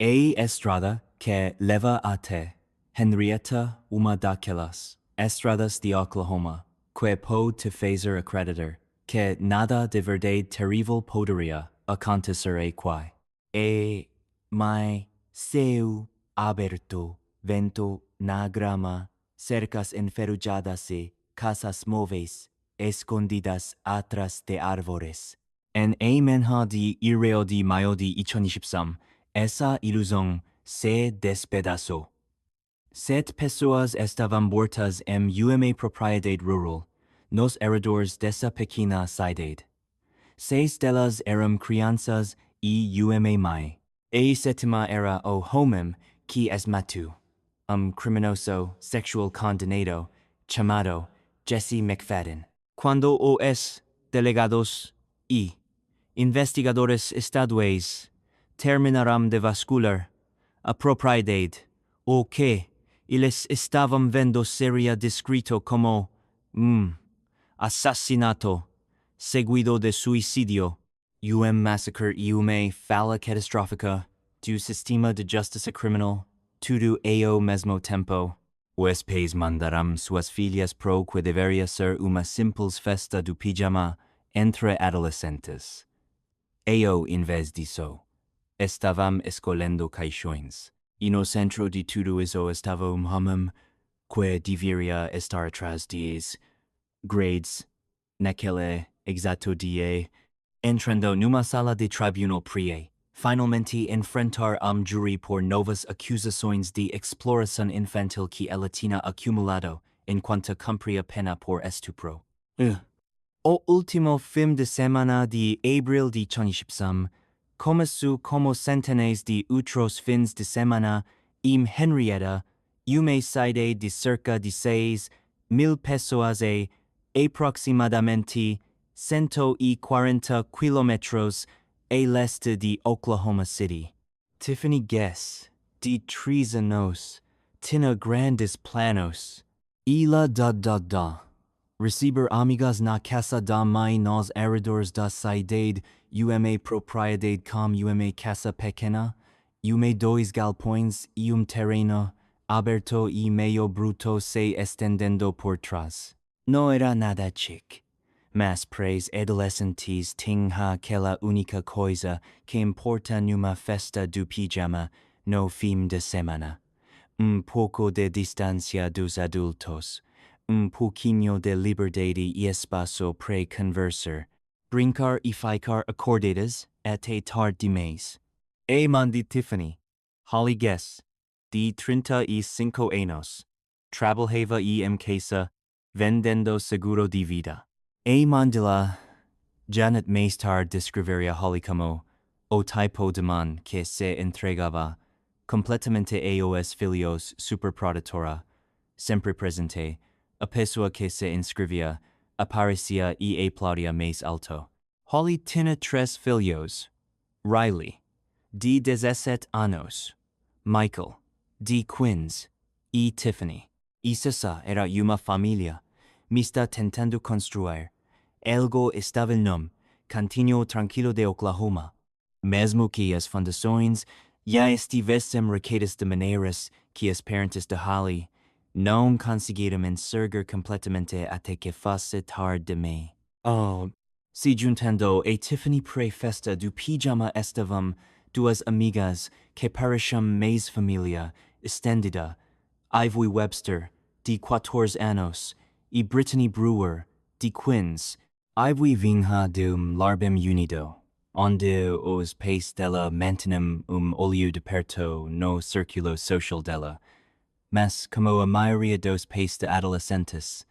A. Estrada, que leva a te, Henrietta uma daquelas, Estradas de Oklahoma, que pode te fazer acreditar, que nada de verdade terrível poderia acontecer quai. E mai seu aberto, vento na grama, cercas enferrujadas e casas móveis, escondidas atrás de árvores. En A menha de ireo de mayo de 2023, esa ilusão se despedaçou. 7 pessoas estavam mortas em uma propriedade rural, nos arredores dessa pequena cidade. 6 delas eram crianças e uma mãe. A sétima era o homem que as matou, criminoso sexual condenado chamado Jesse McFadden. Quando os delegados e investigadores estaduais terminaram de vasculhar a propriedade, o que eles estavam vendo seria descrito como assassinato seguido de suicídio, massacre e uma falha catastrófica do sistema de justiça criminal, tudo ao mesmo tempo. Os pais mandaram suas filhas pro que deveria ser uma simples festa do pijama entre adolescentes. Eu, em vez disso, estavam escolhendo caixões. E no centro de tudo isso estava homem que deveria estar atrás de grades naquele exato dia, entrando numa sala de tribunal prie, finalmente enfrentar jury por novas acusações de exploração infantil que ela tinha acumulado enquanto cumpria pena por estupro. O último fim de semana de abril de 2023 começou como centenas de outros fins de semana em Henrietta, uma cidade de cerca de 6.000 pessoas e aproximadamente 140 quilômetros a leste de Oklahoma City. Tiffany Guess, de 3 anos, tinha grandes planos. Ela receber amigas na casa da mãe nos arredores da cidade, uma propriedade com uma casa pequena, uma 2 galpões e terreno aberto e meio bruto se estendendo por trás. Não era nada chic, mas pras adolescentes tinha aquela única coisa que importa numa festa do pijama no fim de semana. Pouco de distância dos adultos. Pouquinho de liberdade e espaço para conversar, brincar e ficar acordadas até tarde demais. A mãe de Tiffany, Holly Guess, de 35 anos, trabalhava em casa, vendendo seguro de vida. A mãe dela, Janet mais tarde descreveria Holly como o tipo de mãe que se entregava completamente aos filhos superprotetora, sempre presente, a pessoa que se inscrevia, aparecia e aplaudia mais alto. Holly tinha 3 filhos: Riley, de 17 anos, Michael, de 15, e Tiffany. Essa era uma família mista tentando construir algo estável num cantinho tranquilo de Oklahoma, mesmo que as fundações já estivessem requeitas de maneiras que as parentes de Holly não conseguiram enxergar completamente até que fosse tarde demais. Se juntando a Tiffany para festa do pijama estavam 2 amigas que pareciam mais família estendida, Ivy Webster, de 14 anos, e Brittany Brewer, de 15. Ivy vinha larbem unido, onde os pais dela mantinham olho de perto no círculo social dela, mas como a maioria dos pais de adolescentes,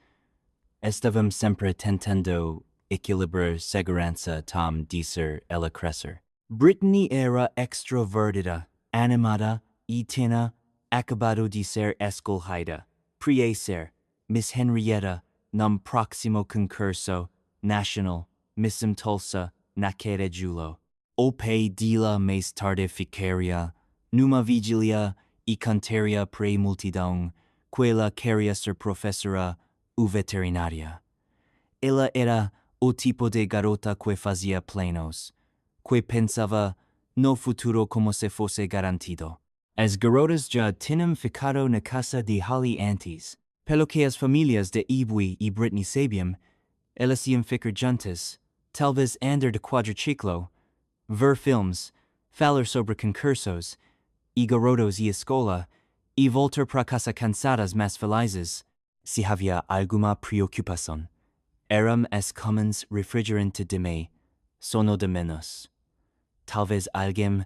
estavam sempre tentando equilibrar segurança tam dizer ela crescer. Brittany era extrovertida, animada e tinha acabado de ser escolhida para ser Miss Henrietta num próximo concurso nacional Miss Tulsa naquele julho. O pai dela mais tarde ficaria numa vigília e cantaria para multidão que ela queria ser professora ou veterinária. Ela era o tipo de garota que fazia planos, que pensava no futuro como se fosse garantido. As garotas já tinham ficado na casa de Holly antes, pelo que as famílias de Ibui e Britney sabiam, elas iam ficar juntas, talvez andar de quadriciclo, ver filmes, falar sobre concursos, e garotos e escola, e voltar para casa cansadas mas felizes. Se havia alguma preocupação, eram as commons refrigerante de me, sono de menos. Talvez alguém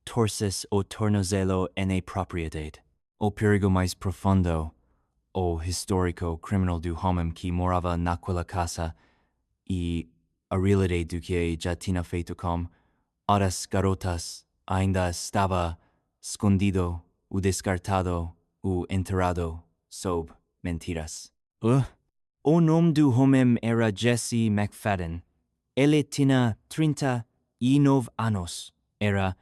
torces o tornozelo em propriedade. O perigo mais profundo, o histórico criminal do homem que morava naquela casa e a realidade do que já tinha feito com outras garotas ainda estava escondido ou descartado ou enterrado sob mentiras. O nome do homem era Jesse McFadden. Ele tinha 39 anos. Era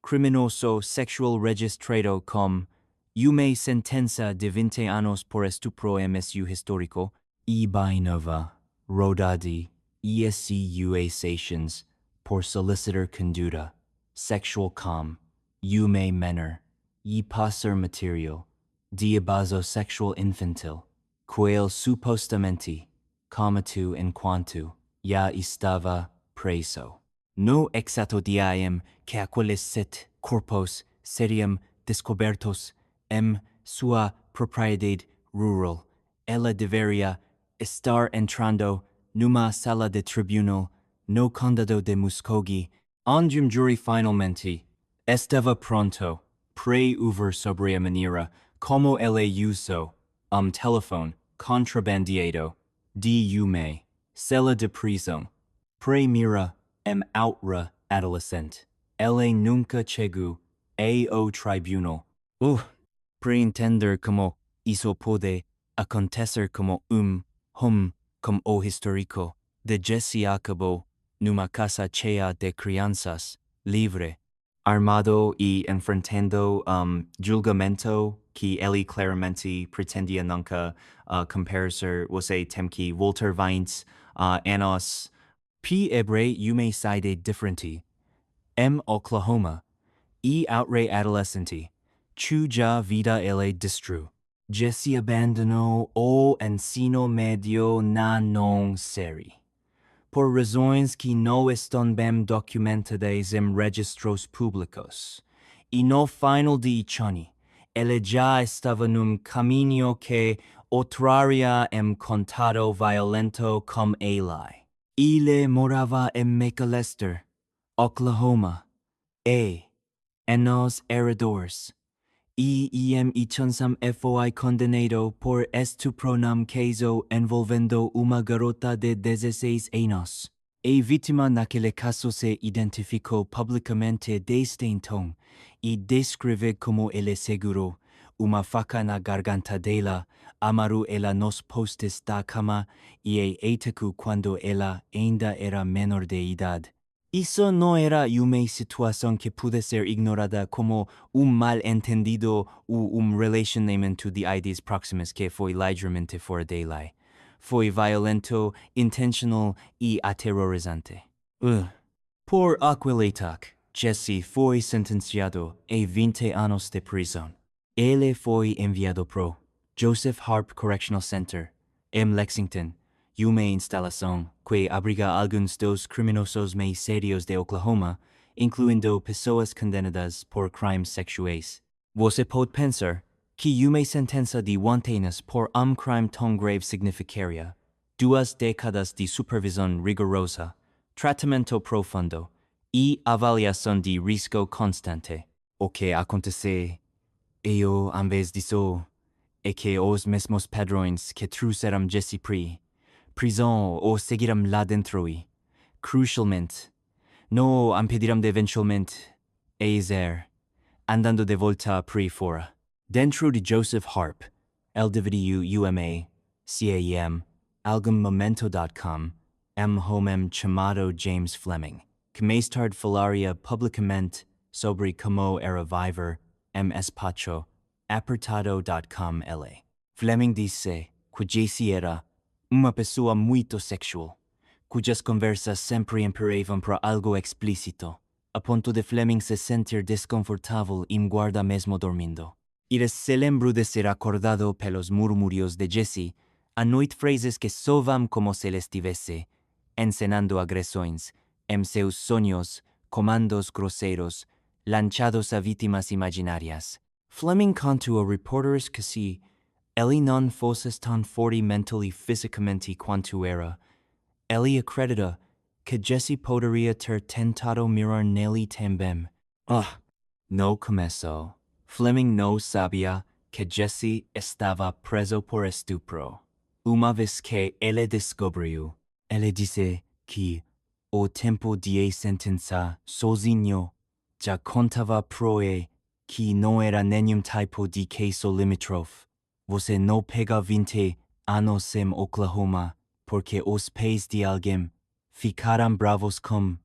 criminoso sexual registrado com uma sentença de 20 anos por estupro MSU histórico e bainova rodade ESCUA Sessions por solicitor conduta, sexual com, uma menor, e passer material, de abuso sexual infantil, quel supostamente, comatu enquanto, já estava preso. No exato diam que aqueles 7 corpos seriam descobertos sua propriedade rural, ela deveria estar entrando numa sala de tribunal no condado de Muskogee, onde jury finalmente estava pronto pre-over sobre a maneira como ele usou telefone contrabandeado de uma cela de prisão. Pre-mira outra adolescente. Ele nunca chegou ao tribunal. Pre-entender como isso pode acontecer como home como o histórico de Jesse acabou numa casa cheia de crianças, livre, armado e enfrentando julgamento que ele claramente pretendia nunca comparecer. Você tem que voltar 20 anos. P. Ebre uma side differente. Oklahoma. E outre adolescente. Chuja vida ele destru. Jesse abandonou o ensino medio na non seri. Por razões que não estão bem documentadas em registros públicos. E no final de Chani, ele já estava num caminho que o traria contato violento com ele. Ele morava em McAlester, Oklahoma, e nos arredores. E chansam foi condenado por estupro num caso envolvendo uma garota de 16 anos. A vítima naquele caso se identificou publicamente desde então e descreve como ele segurou uma faca na garganta dela, amarrou ela nos postes da cama e a atacou quando ela ainda era menor de idade. Isso não era uma situação que pude ser ignorada como mal-entendido ou relacionamento de ideias próximas que foi ligeiramente fora de lei. Foi violento, intentional e aterrorizante. Por aquele ataque, Jesse foi sentenciado a 20 anos de prisão. Ele foi enviado pro Joseph Harp Correctional Center, em Lexington, uma instalação que abriga alguns dos criminosos mais sérios de Oklahoma, incluindo pessoas condenadas por crimes sexuais. Você pode pensar que uma sentença de 20 anos por crime tão grave significaria 2 décadas de supervisão rigorosa, tratamento profundo e avaliação de risco constante. O que acontece, em vez disso, é que os mesmos padrões que trouxeram Jesse prisão ou seguiram lá dentro e, crucialmente, não impediram de eventualmente andando de volta fora. Dentro de Joseph Harp, ele dividiu UMA, CAM, algummomento.com, homem chamado James Fleming, que mais tarde falaria publicamente sobre como era viver espaço apertado.com. Fleming disse que Jesse era uma pessoa muito sexual, cujas conversas sempre imperavam para algo explícito, a ponto de Fleming se sentir desconfortável im guarda mesmo dormindo. Ira se lembro de ser acordado pelos murmurios de Jesse, a noit phrases que sovam como se le estivesse, encenando agressões, em seus sonhos, comandos grosseiros, lanchados a vítimas imaginárias. Fleming contou a reporters que se ele non fosse tão forte mentally e fisicamente quanto era, ele acredita que Jesse poderia ter tentado mirar nele também. No começo, Fleming não sabia que Jesse estava preso por estupro. Uma vez que ele descobriu, ele disse que o tempo de sentença sozinho já contava proe que não era nenhum tipo de caso limítrofe. Você não pega 20 anos em Oklahoma porque os pais de alguém ficaram bravos com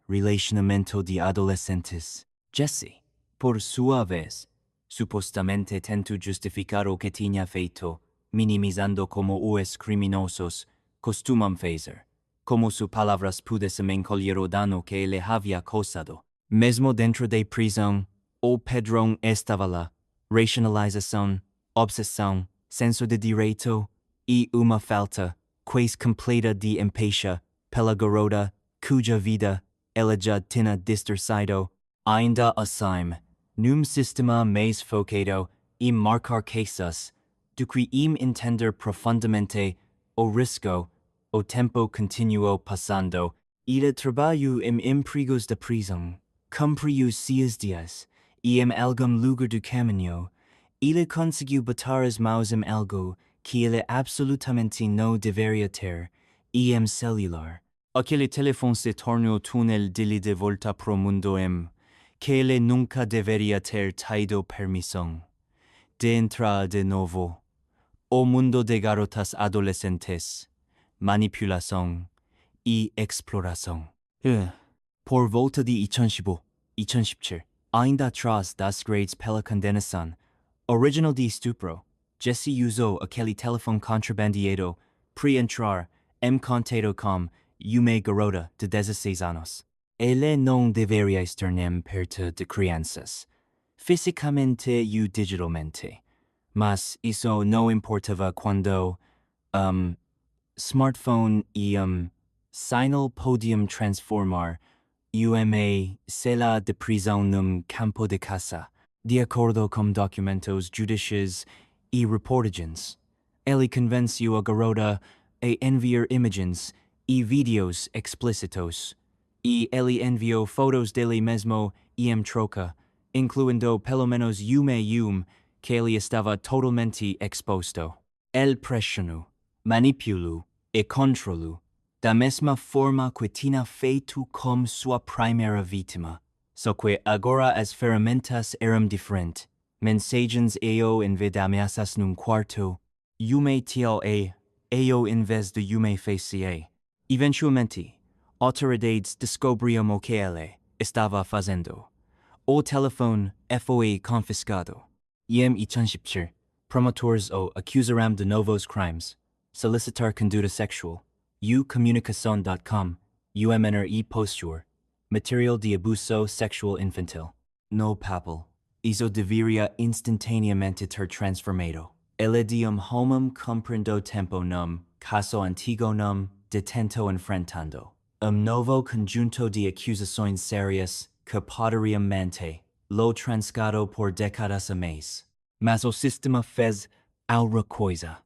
relacionamento de adolescentes. Jesse, por sua vez, supostamente tentou justificar o que tinha feito, minimizando como os criminosos costumam fazer, como suas palavras pudessem encolher o dano que ele havia causado. Mesmo dentro da prisão, o padrão estava lá: racionalização, obsessão, senso de direito e uma falta quase completa de empatia pela garota cuja vida ela já tinha distorcido. Ainda assim, num sistema mais focado em marcar casos do que em entender profundamente o risco, o tempo continuou passando e trabalho em empregos de prisão. Cumpriu seus dias e em algum lugar do caminho, ele conseguiu botar as mãos em algo que ele absolutamente não deveria ter, e em celular. Aquele telefone se tornou túnel dele de volta pro mundo que ele nunca deveria ter tido permissão de entrar de novo. O mundo de garotas adolescentes, manipulação e exploração. Por volta de 2015, 2017, ainda atrás das grades pela condenação original de estupro, Jesse usou aquele telefone contrabandeado para entrar em contato com uma garota de 16 anos. Ele não deveria estar nem perto de crianças, fisicamente e digitalmente, mas isso não importava quando smartphone e sinal podiam transformar uma cela de prisão num campo de caça, de acordo com documentos judiciais e reportagens. Ele convenceu a garota a enviar imagens e vídeos explícitos, e ele enviou fotos dele mesmo e em troca, incluindo pelo menos que ele estava totalmente exposto. Ele pressionou, manipulou e controlou da mesma forma que tinha feito com sua primeira vítima. Só que agora as ferramentas eram diferentes. Mensagens em vez de ameaças num quarto, TLA em vez de facia. Eventualmente, autoridades descobriram o que ele estava fazendo. O telefone foi confiscado. E em 2017, promotores o acusaram de novos crimes: solicitar conduta sexual, comunicação.com, menor e posture, material de abuso sexual infantil. No papel, isso deveria instantaneamente ter transformado. Ele de homem comprando tempo num caso antigo num detento enfrentando novo conjunto de acusações sérias que poderiam manter lo transcado por décadas a mais. Mas o sistema fez alguma coisa.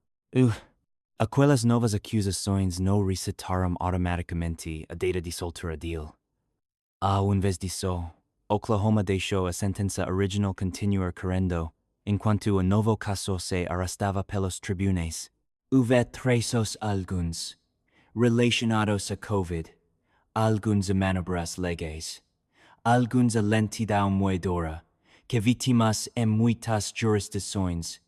Aquelas novas acusações não resetaram automaticamente a data de soltura dele. Em vez disso, Oklahoma deixou a sentença original continuar correndo, enquanto o novo caso se arrastava pelos tribunais. Houve traços alguns relacionados a COVID, alguns a manobras legais, alguns a lentidão moedora, que vítimas em muitas jurisdições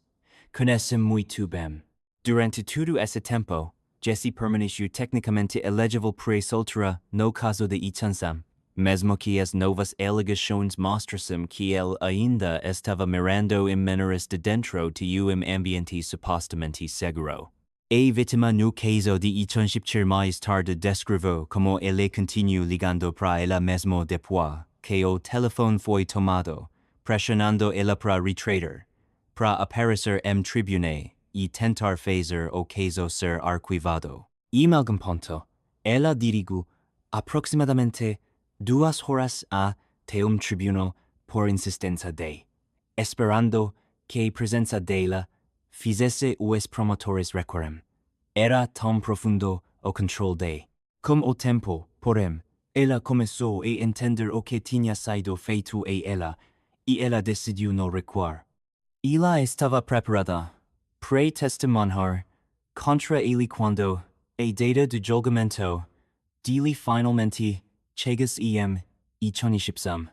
conhecem muito bem. Durante todo esse tempo, Jesse permaneceu tecnicamente elegível para soltura no caso de Ichansam, mesmo que as novas alegações mostrassem que ele ainda estava mirando em menores de dentro de ambiente supostamente seguro. A vítima no caso de 2017 mais tarde descreveu como ele continuou ligando para ela mesmo depois que o telefone foi tomado, pressionando ela para retratar, para aparecer tribune e tentar fazer o caso ser arquivado. Em algum ponto, ela dirigiu aproximadamente 2 horas a tribunal por insistência de, esperando que a presença dela fizesse os promotores requerem. Era tão profundo o controle de. Com o tempo, porém, ela começou a entender o que tinha sido feito a ela, e ela decidiu não recuar. Ela estava preparada para testemunhar contra ele quando a data do julgamento dele finalmente chegasse e 2013.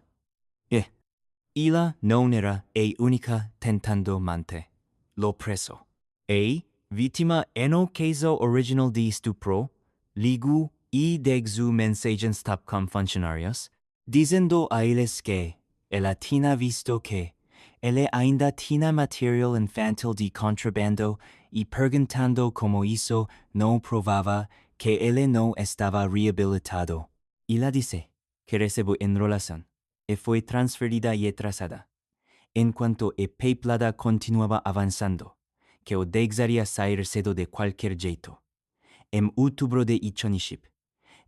Ela não era a única tentando manter lo preso. A vítima no caso original de estupro ligou e degzu mensagens tap com funcionários, dizendo a eles que ela tinha visto que ele ainda tinha material infantil de contrabando e perguntando como isso não provava que ele não estava reabilitado. Ela disse que recebeu enrolação e foi transferida e atrasada, enquanto a peplada continuava avançando, que o deixaria sair cedo de qualquer jeito. Em outubro de 2020,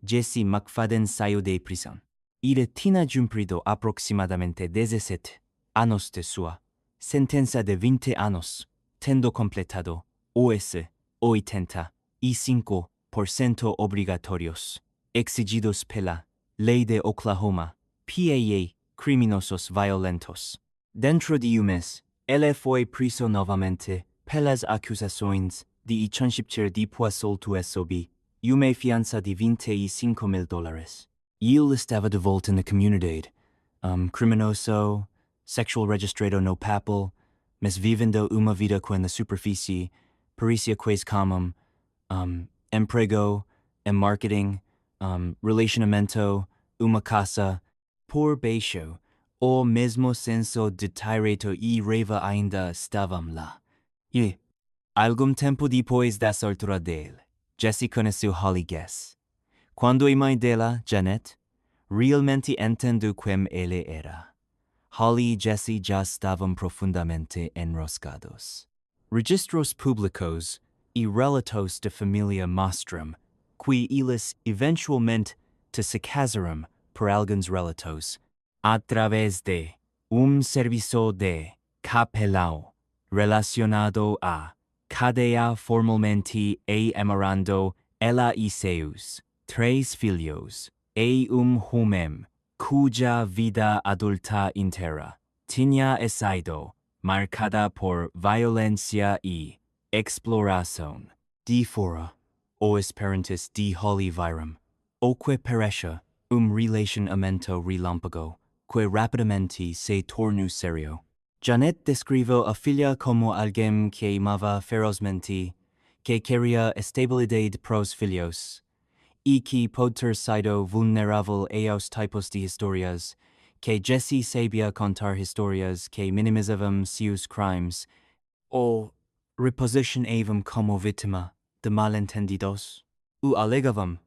Jesse McFadden saiu de prisão. Ele tinha cumprido aproximadamente 17 anos de sua sentença de 20 anos, tendo completado os 85% obrigatórios exigidos pela lei de Oklahoma, PAA, criminosos violentos. Dentro de mês, ele foi preso novamente pelas acusações de 2017 depois solto sob uma fiança de $25,000. Ele estava de volta na comunidade, criminoso, sexual registrado no papel, mas vivendo uma vida com na superfície, parecia quase como emprego, marketing, relacionamento, uma casa, por baixo, o mesmo senso de direito e raiva ainda estavam lá. E, algum tempo depois da soltura dele, Jesse conheceu Holly Guess. Quando a mãe dela, Janet, realmente entendeu quem ele era, Holly e Jesse já estavam profundamente enroscados. Registros públicos e relatos de família mostram que eles eventualmente se casaram por alguns relatos, através de serviço de capelão relacionado a cadeia formalmente e amarrando ela e seus 3 filhos e homem cuja vida adulta inteira tinha sido marcada por violência e exploração. De fora, os parentes de Holly viram o que parecia relacionamento relâmpago que rapidamente se tornou sério. Janet descreveu a filha como alguém que amava ferozmente, que queria estabilidade para os filhos, e que pode ter sido vulnerável aos tipos de histórias, que Jesse sabia contar histórias que minimizavam seus crimes, ou reposicionavam como vítima de mal-entendidos, ou alegavam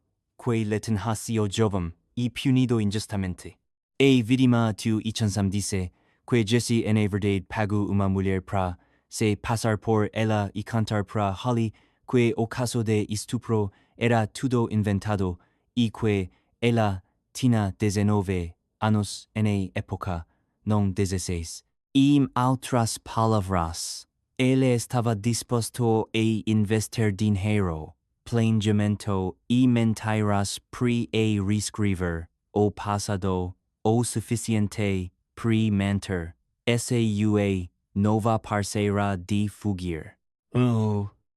que le tinhasio jovem e punido injustamente. A vítima do 2003 disse que Jesse na verdade pagou uma mulher para se passar por ela e contar para Holly que o caso de estupro era tudo inventado e que ela tinha 19 anos na época, não 16. Em outras palavras, ele estava disposto a investir dinheiro, planejamento e mentiras para reescrever o passado o suficiente para manter sua nova parceira de fugir.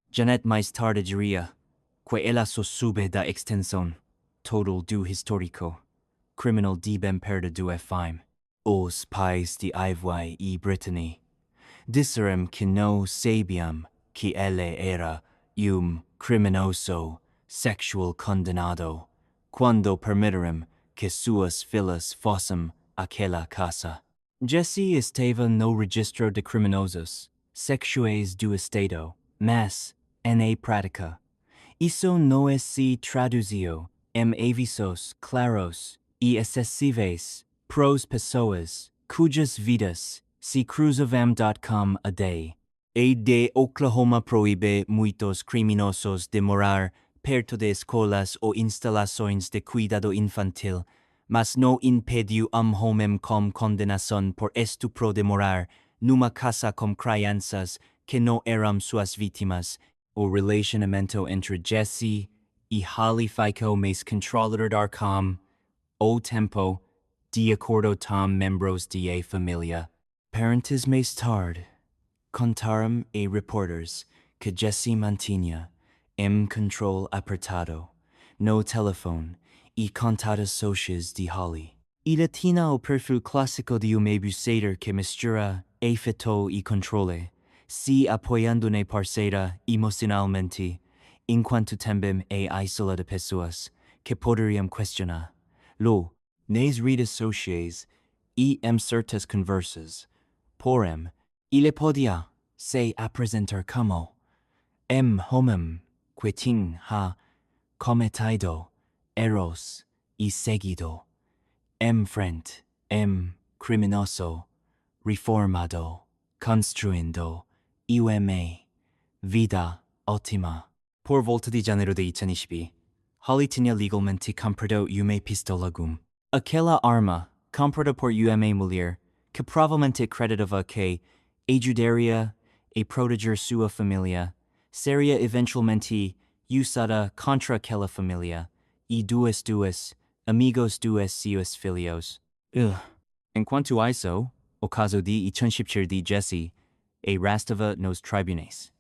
Janet mais tarde diria que ela só soube da extensão total do histórico criminal de bem perto do FM. Os pais de Ivy e Brittany disseram que não sabiam que ele era criminoso sexual condenado quando permitiram que suas filhas fossem àquela casa. Jesse estava no registro de criminosos sexuais do estado, mas, na prática. Isso não é se traduziu em avisos claros e acessíveis pros pessoas cujas vidas se cruzavam.com a day. E de Oklahoma proíbe muitos criminosos de morar perto de escolas ou instalações de cuidado infantil, mas não impediu homem com condenação por estupro de morar numa casa com crianças que não eram suas vítimas. O relacionamento entre Jesse e Holly ficou mais controlador com o tempo, de acordo com membros de a família. Parentes mais tarde contaram a reporters que Jesse mantinha controle apertado no telefone e contatas sociais de Holly. Ele tinha o perfil clássico de abusador que mistura afeto e controle, se apoiando na parceira emocionalmente, enquanto também isola de pessoas que poderiam questionar. Nas redes sociais e certas conversas, porém, ele podia se apresentar como homem que tinha cometido erros e seguido frente criminoso reformado construindo uma vida ótima. Por volta de janeiro de 2022, Holly tinha legalmente comprado uma pistola gum. Aquela arma, comprada por uma mulher, que provavelmente acreditava que ajudaria a proteger sua família, seria eventualmente usada contra aquela família e duas amigos dos seus filhos. Enquanto isso, o caso de Ichunshipchir de Jesse rastava nos tribunais.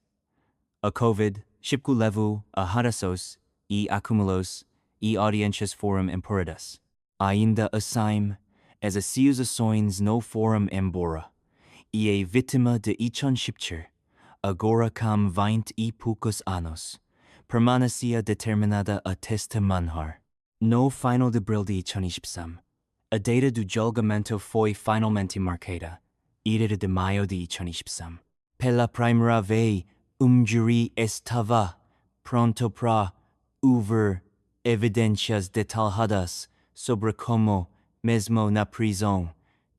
A COVID, shipku levu a harasos e acumulos e audiências foram imperadas. Ainda assim, as acusações no foram embora, e a vítima de Ichunshipchir, agora com 20 e poucos anos, permanecia determinada a testemunhar. No final de abril de 2023, a data do julgamento foi finalmente marcada, 1 de maio de 2023. Pela primeira vez, jury estava pronto para ouvir evidências detalhadas sobre como, mesmo na prisão,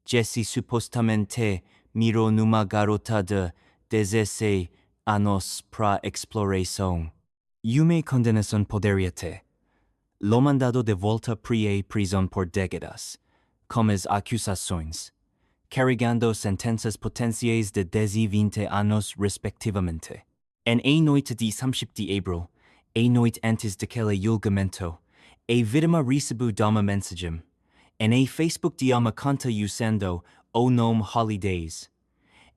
Jesse supostamente mirou numa garota de 16 anos para exploração. Uma condenação poderia ter lo mandado de volta para a prisão por décadas, com as acusações, carregando sentenças potenciais de 10 e 20 anos respectivamente. Em a noite de 30 de abril, a noite antes daquele julgamento, a vítima recebeu uma mensagem em a Facebook de uma conta usando o nome Holidays.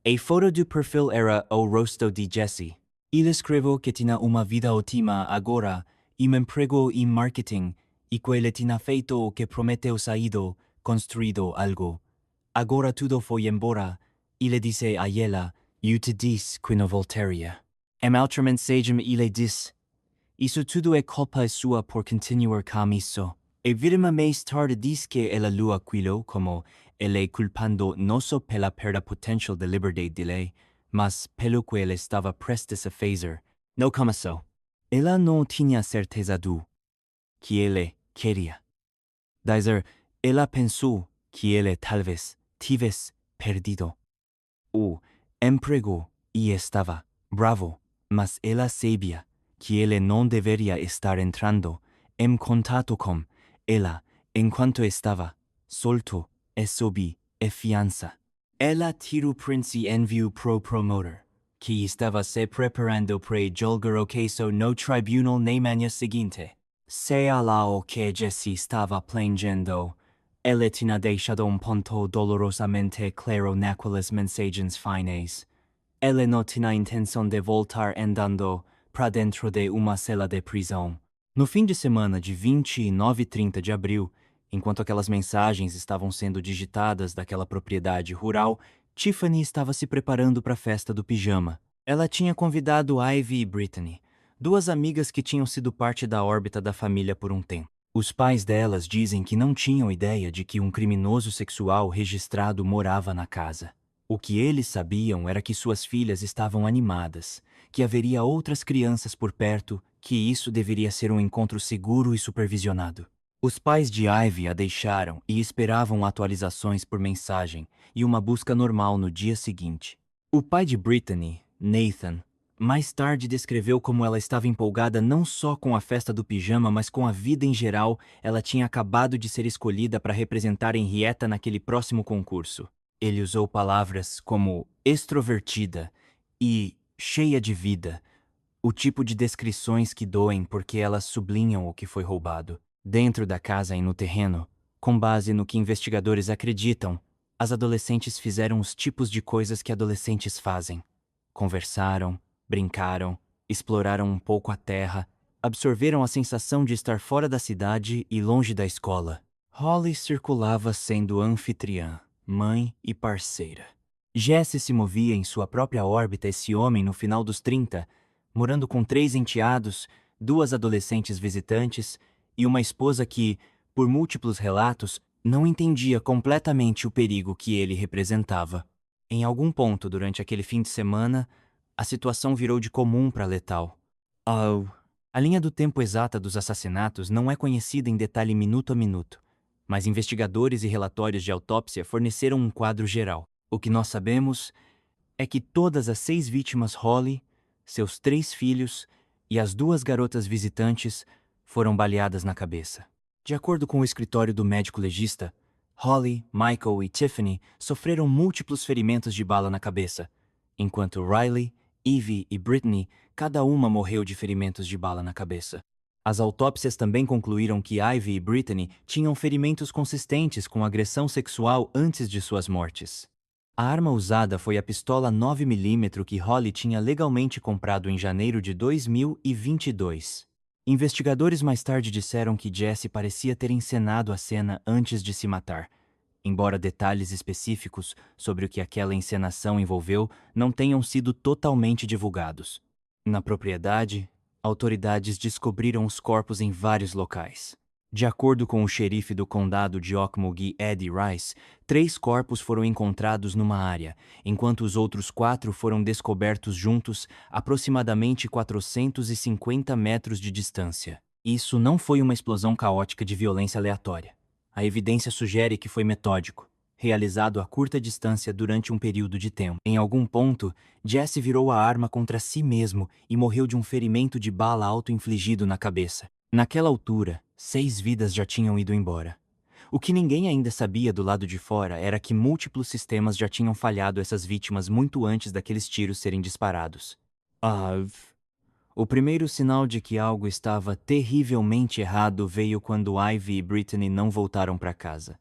A foto do perfil era o rosto de Jesse. Ele escreveu que tinha uma vida ótima agora e um emprego em marketing e que ele tinha feito o que prometeu saído, construído algo. Agora tudo foi embora. Ele disse a ela, eu te disse que não voltaria. Em outra mensagem ele disse, isso tudo é culpa sua por continuar com isso. A vítima mais tarde disse que ela lo aquilo como ele culpando não só pela perda potencial de liberdade dele, mas pelo que ele estava prestes a fazer. No começo, ela não tinha certeza do que ele queria. Dizer, ela pensou que ele talvez tivesse perdido o emprego e estava bravo, mas ela sabia que ele não deveria estar entrando em contato com ela enquanto estava solto e sob fiança. Ela tirou print e enviou pro promotor, que estava se preparando para julgar o caso no tribunal na manhã seguinte. Seja lá o que Jesse estava planejando, ele tinha deixado ponto dolorosamente claro naquelas mensagens finais. Ele não tinha intenção de voltar andando para dentro de uma cela de prisão. No fim de semana de 29 e 30 de abril, enquanto aquelas mensagens estavam sendo digitadas daquela propriedade rural, Tiffany estava se preparando para a festa do pijama. Ela tinha convidado Ivy e Brittany, duas amigas que tinham sido parte da órbita da família por um tempo. Os pais delas dizem que não tinham ideia de que um criminoso sexual registrado morava na casa. O que eles sabiam era que suas filhas estavam animadas, que haveria outras crianças por perto, que isso deveria ser um encontro seguro e supervisionado. Os pais de Ivy a deixaram e esperavam atualizações por mensagem e uma busca normal no dia seguinte. O pai de Brittany, Nathan, mais tarde descreveu como ela estava empolgada não só com a festa do pijama, mas com a vida em geral. Ela tinha acabado de ser escolhida para representar Henrietta naquele próximo concurso. Ele usou palavras como extrovertida e cheia de vida, o tipo de descrições que doem porque elas sublinham o que foi roubado. Dentro da casa e no terreno, com base no que investigadores acreditam, as adolescentes fizeram os tipos de coisas que adolescentes fazem. Conversaram, brincaram, exploraram um pouco a terra, absorveram a sensação de estar fora da cidade e longe da escola. Holly circulava sendo anfitriã, mãe e parceira. Jessie se movia em sua própria órbita. Esse homem no final dos 30, morando com 3 enteados, 2 adolescentes visitantes e uma esposa que, por múltiplos relatos, não entendia completamente o perigo que ele representava. Em algum ponto durante aquele fim de semana, a situação virou de comum para letal. A linha do tempo exata dos assassinatos não é conhecida em detalhe minuto a minuto, mas investigadores e relatórios de autópsia forneceram um quadro geral. O que nós sabemos é que todas as 6 vítimas, Holly, seus 3 filhos e as 2 garotas visitantes, foram baleadas na cabeça. De acordo com o escritório do médico legista, Holly, Michael e Tiffany sofreram múltiplos ferimentos de bala na cabeça, enquanto Riley, Evie e Brittany, cada uma morreu de ferimentos de bala na cabeça. As autópsias também concluíram que Ivy e Brittany tinham ferimentos consistentes com agressão sexual antes de suas mortes. A arma usada foi a pistola 9mm que Holly tinha legalmente comprado em janeiro de 2022. Investigadores mais tarde disseram que Jessie parecia ter encenado a cena antes de se matar, embora detalhes específicos sobre o que aquela encenação envolveu não tenham sido totalmente divulgados. Na propriedade, autoridades descobriram os corpos em vários locais. De acordo com o xerife do condado de Okmulgee, Eddie Rice, 3 corpos foram encontrados numa área, enquanto os outros 4 foram descobertos juntos, aproximadamente 450 metros de distância. Isso não foi uma explosão caótica de violência aleatória. A evidência sugere que foi metódico, realizado a curta distância durante um período de tempo. Em algum ponto, Jesse virou a arma contra si mesmo e morreu de um ferimento de bala auto-infligido na cabeça. Naquela altura, 6 vidas já tinham ido embora. O que ninguém ainda sabia do lado de fora era que múltiplos sistemas já tinham falhado essas vítimas muito antes daqueles tiros serem disparados. O primeiro sinal de que algo estava terrivelmente errado veio quando Ivy e Brittany não voltaram para casa.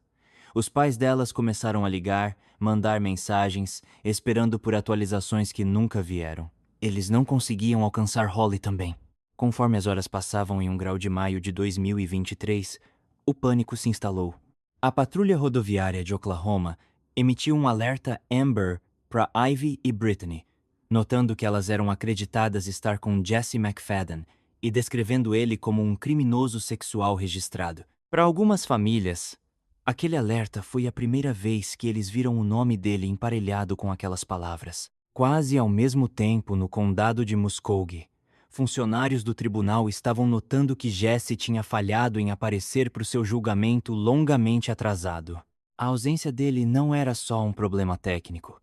Os pais delas começaram a ligar, mandar mensagens, esperando por atualizações que nunca vieram. Eles não conseguiam alcançar Holly também. Conforme as horas passavam em 1 de maio de 2023, o pânico se instalou. A patrulha rodoviária de Oklahoma emitiu um alerta Amber para Ivy e Brittany, notando que elas eram acreditadas estar com Jesse McFadden e descrevendo ele como um criminoso sexual registrado. Para algumas famílias, aquele alerta foi a primeira vez que eles viram o nome dele emparelhado com aquelas palavras. Quase ao mesmo tempo, no condado de Muskogee, funcionários do tribunal estavam notando que Jesse tinha falhado em aparecer para o seu julgamento longamente atrasado. A ausência dele não era só um problema técnico.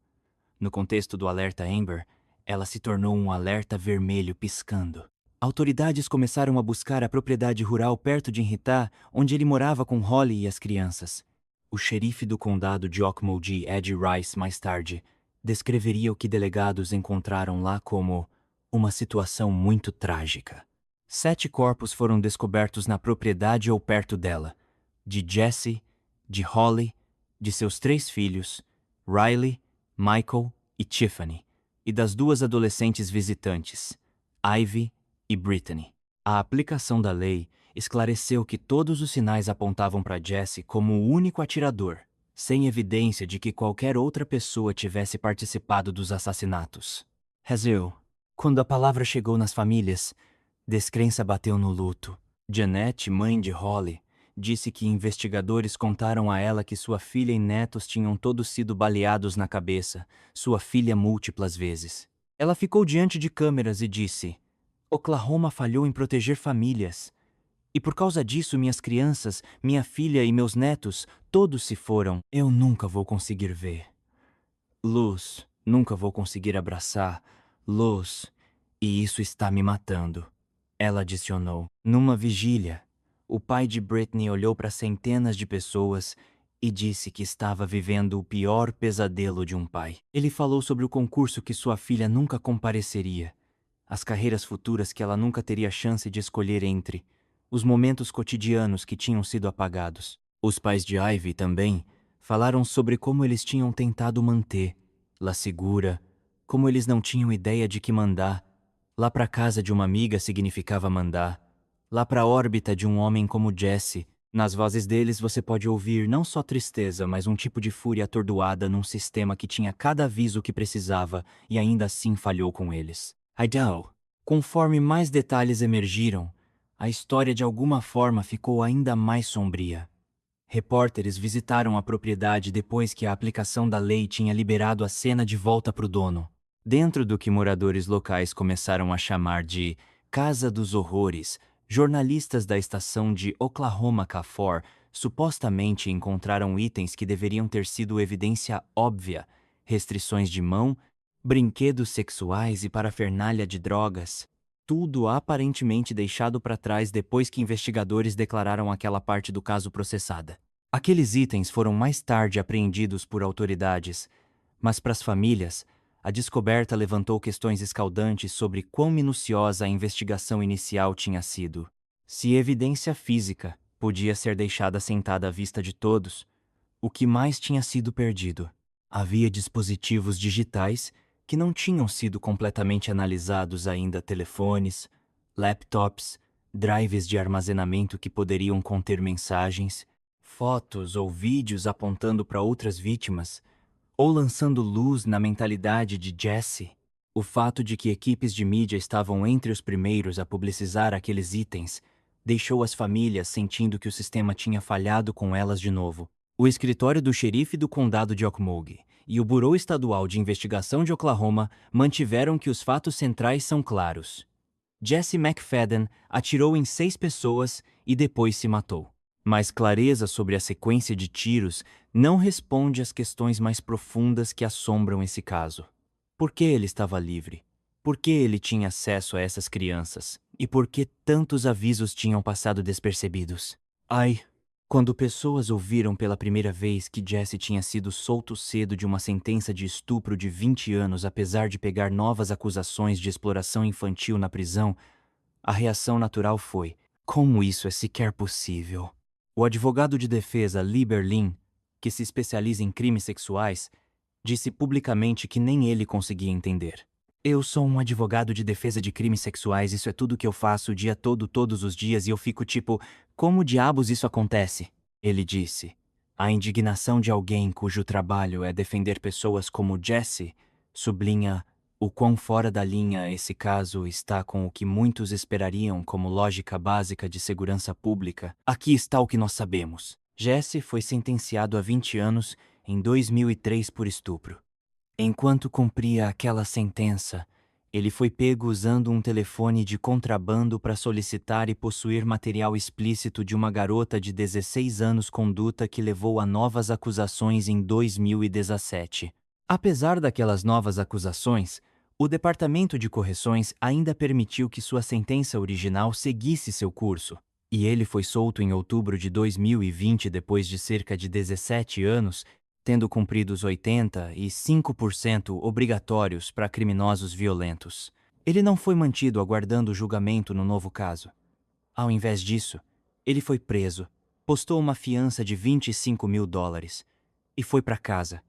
No contexto do alerta Amber, ela se tornou um alerta vermelho piscando. Autoridades começaram a buscar a propriedade rural perto de Henrietta, onde ele morava com Holly e as crianças. O xerife do condado de Okmulgee, Eddie Rice, mais tarde, descreveria o que delegados encontraram lá como uma situação muito trágica. 7 corpos foram descobertos na propriedade ou perto dela, de Jesse, de Holly, de seus 3 filhos, Riley, Michael e Tiffany, e das 2 adolescentes visitantes, Ivy e Brittany. A aplicação da lei esclareceu que todos os sinais apontavam para Jesse como o único atirador, sem evidência de que qualquer outra pessoa tivesse participado dos assassinatos. Quando a palavra chegou nas famílias, descrença bateu no luto. Janet, mãe de Holly, disse que investigadores contaram a ela que sua filha e netos tinham todos sido baleados na cabeça, sua filha múltiplas vezes. Ela ficou diante de câmeras e disse: Oklahoma falhou em proteger famílias. E por causa disso, minhas crianças, minha filha e meus netos, todos se foram. Eu nunca vou conseguir ver luz, nunca vou conseguir abraçar luz, e isso está me matando. Ela adicionou. Numa vigília, o pai de Britney olhou para centenas de pessoas e disse que estava vivendo o pior pesadelo de um pai. Ele falou sobre o concurso que sua filha nunca compareceria, as carreiras futuras que ela nunca teria chance de escolher entre, os momentos cotidianos que tinham sido apagados. Os pais de Ivy também falaram sobre como eles tinham tentado mantê-la segura, como eles não tinham ideia de que mandar lá para casa de uma amiga significava mandar, lá para a órbita de um homem como Jesse. Nas vozes deles você pode ouvir não só tristeza, mas um tipo de fúria atordoada num sistema que tinha cada aviso que precisava e ainda assim falhou com eles. Idaho. Conforme mais detalhes emergiram, a história de alguma forma ficou ainda mais sombria. Repórteres visitaram a propriedade depois que a aplicação da lei tinha liberado a cena de volta para o dono. Dentro do que moradores locais começaram a chamar de Casa dos Horrores, jornalistas da estação de Oklahoma KFOR supostamente encontraram itens que deveriam ter sido evidência óbvia: restrições de mão, brinquedos sexuais e parafernália de drogas. Tudo aparentemente deixado para trás depois que investigadores declararam aquela parte do caso processada. Aqueles itens foram mais tarde apreendidos por autoridades, mas para as famílias, a descoberta levantou questões escaldantes sobre quão minuciosa a investigação inicial tinha sido. Se evidência física podia ser deixada sentada à vista de todos, o que mais tinha sido perdido? Havia dispositivos digitais que não tinham sido completamente analisados ainda: telefones, laptops, drives de armazenamento que poderiam conter mensagens, fotos ou vídeos apontando para outras vítimas, ou lançando luz na mentalidade de Jesse. O fato de que equipes de mídia estavam entre os primeiros a publicizar aqueles itens deixou as famílias sentindo que o sistema tinha falhado com elas de novo. O escritório do xerife do condado de Okmulgee e o Bureau Estadual de Investigação de Oklahoma mantiveram que os fatos centrais são claros. Jesse McFadden atirou em 6 pessoas e depois se matou. Mas clareza sobre a sequência de tiros não responde às questões mais profundas que assombram esse caso. Por que ele estava livre? Por que ele tinha acesso a essas crianças? E por que tantos avisos tinham passado despercebidos? Quando pessoas ouviram pela primeira vez que Jesse tinha sido solto cedo de uma sentença de estupro de 20 anos apesar de pegar novas acusações de exploração infantil na prisão, a reação natural foi: como isso é sequer possível? O advogado de defesa Lee Berlin, que se especializa em crimes sexuais, disse publicamente que nem ele conseguia entender. Eu sou um advogado de defesa de crimes sexuais, isso é tudo que eu faço o dia todo, todos os dias, e eu fico tipo, como diabos isso acontece? Ele disse. A indignação de alguém cujo trabalho é defender pessoas como Jesse sublinha o quão fora da linha esse caso está com o que muitos esperariam como lógica básica de segurança pública. Aqui está o que nós sabemos. Jesse foi sentenciado a 20 anos em 2003 por estupro. Enquanto cumpria aquela sentença, ele foi pego usando um telefone de contrabando para solicitar e possuir material explícito de uma garota de 16 anos, conduta que levou a novas acusações em 2017. Apesar daquelas novas acusações, o Departamento de Correções ainda permitiu que sua sentença original seguisse seu curso, e ele foi solto em outubro de 2020 depois de cerca de 17 anos, tendo cumprido os 85% obrigatórios para criminosos violentos. Ele não foi mantido aguardando julgamento no novo caso. Ao invés disso, ele foi preso, postou uma fiança de $25.000 e foi para casa.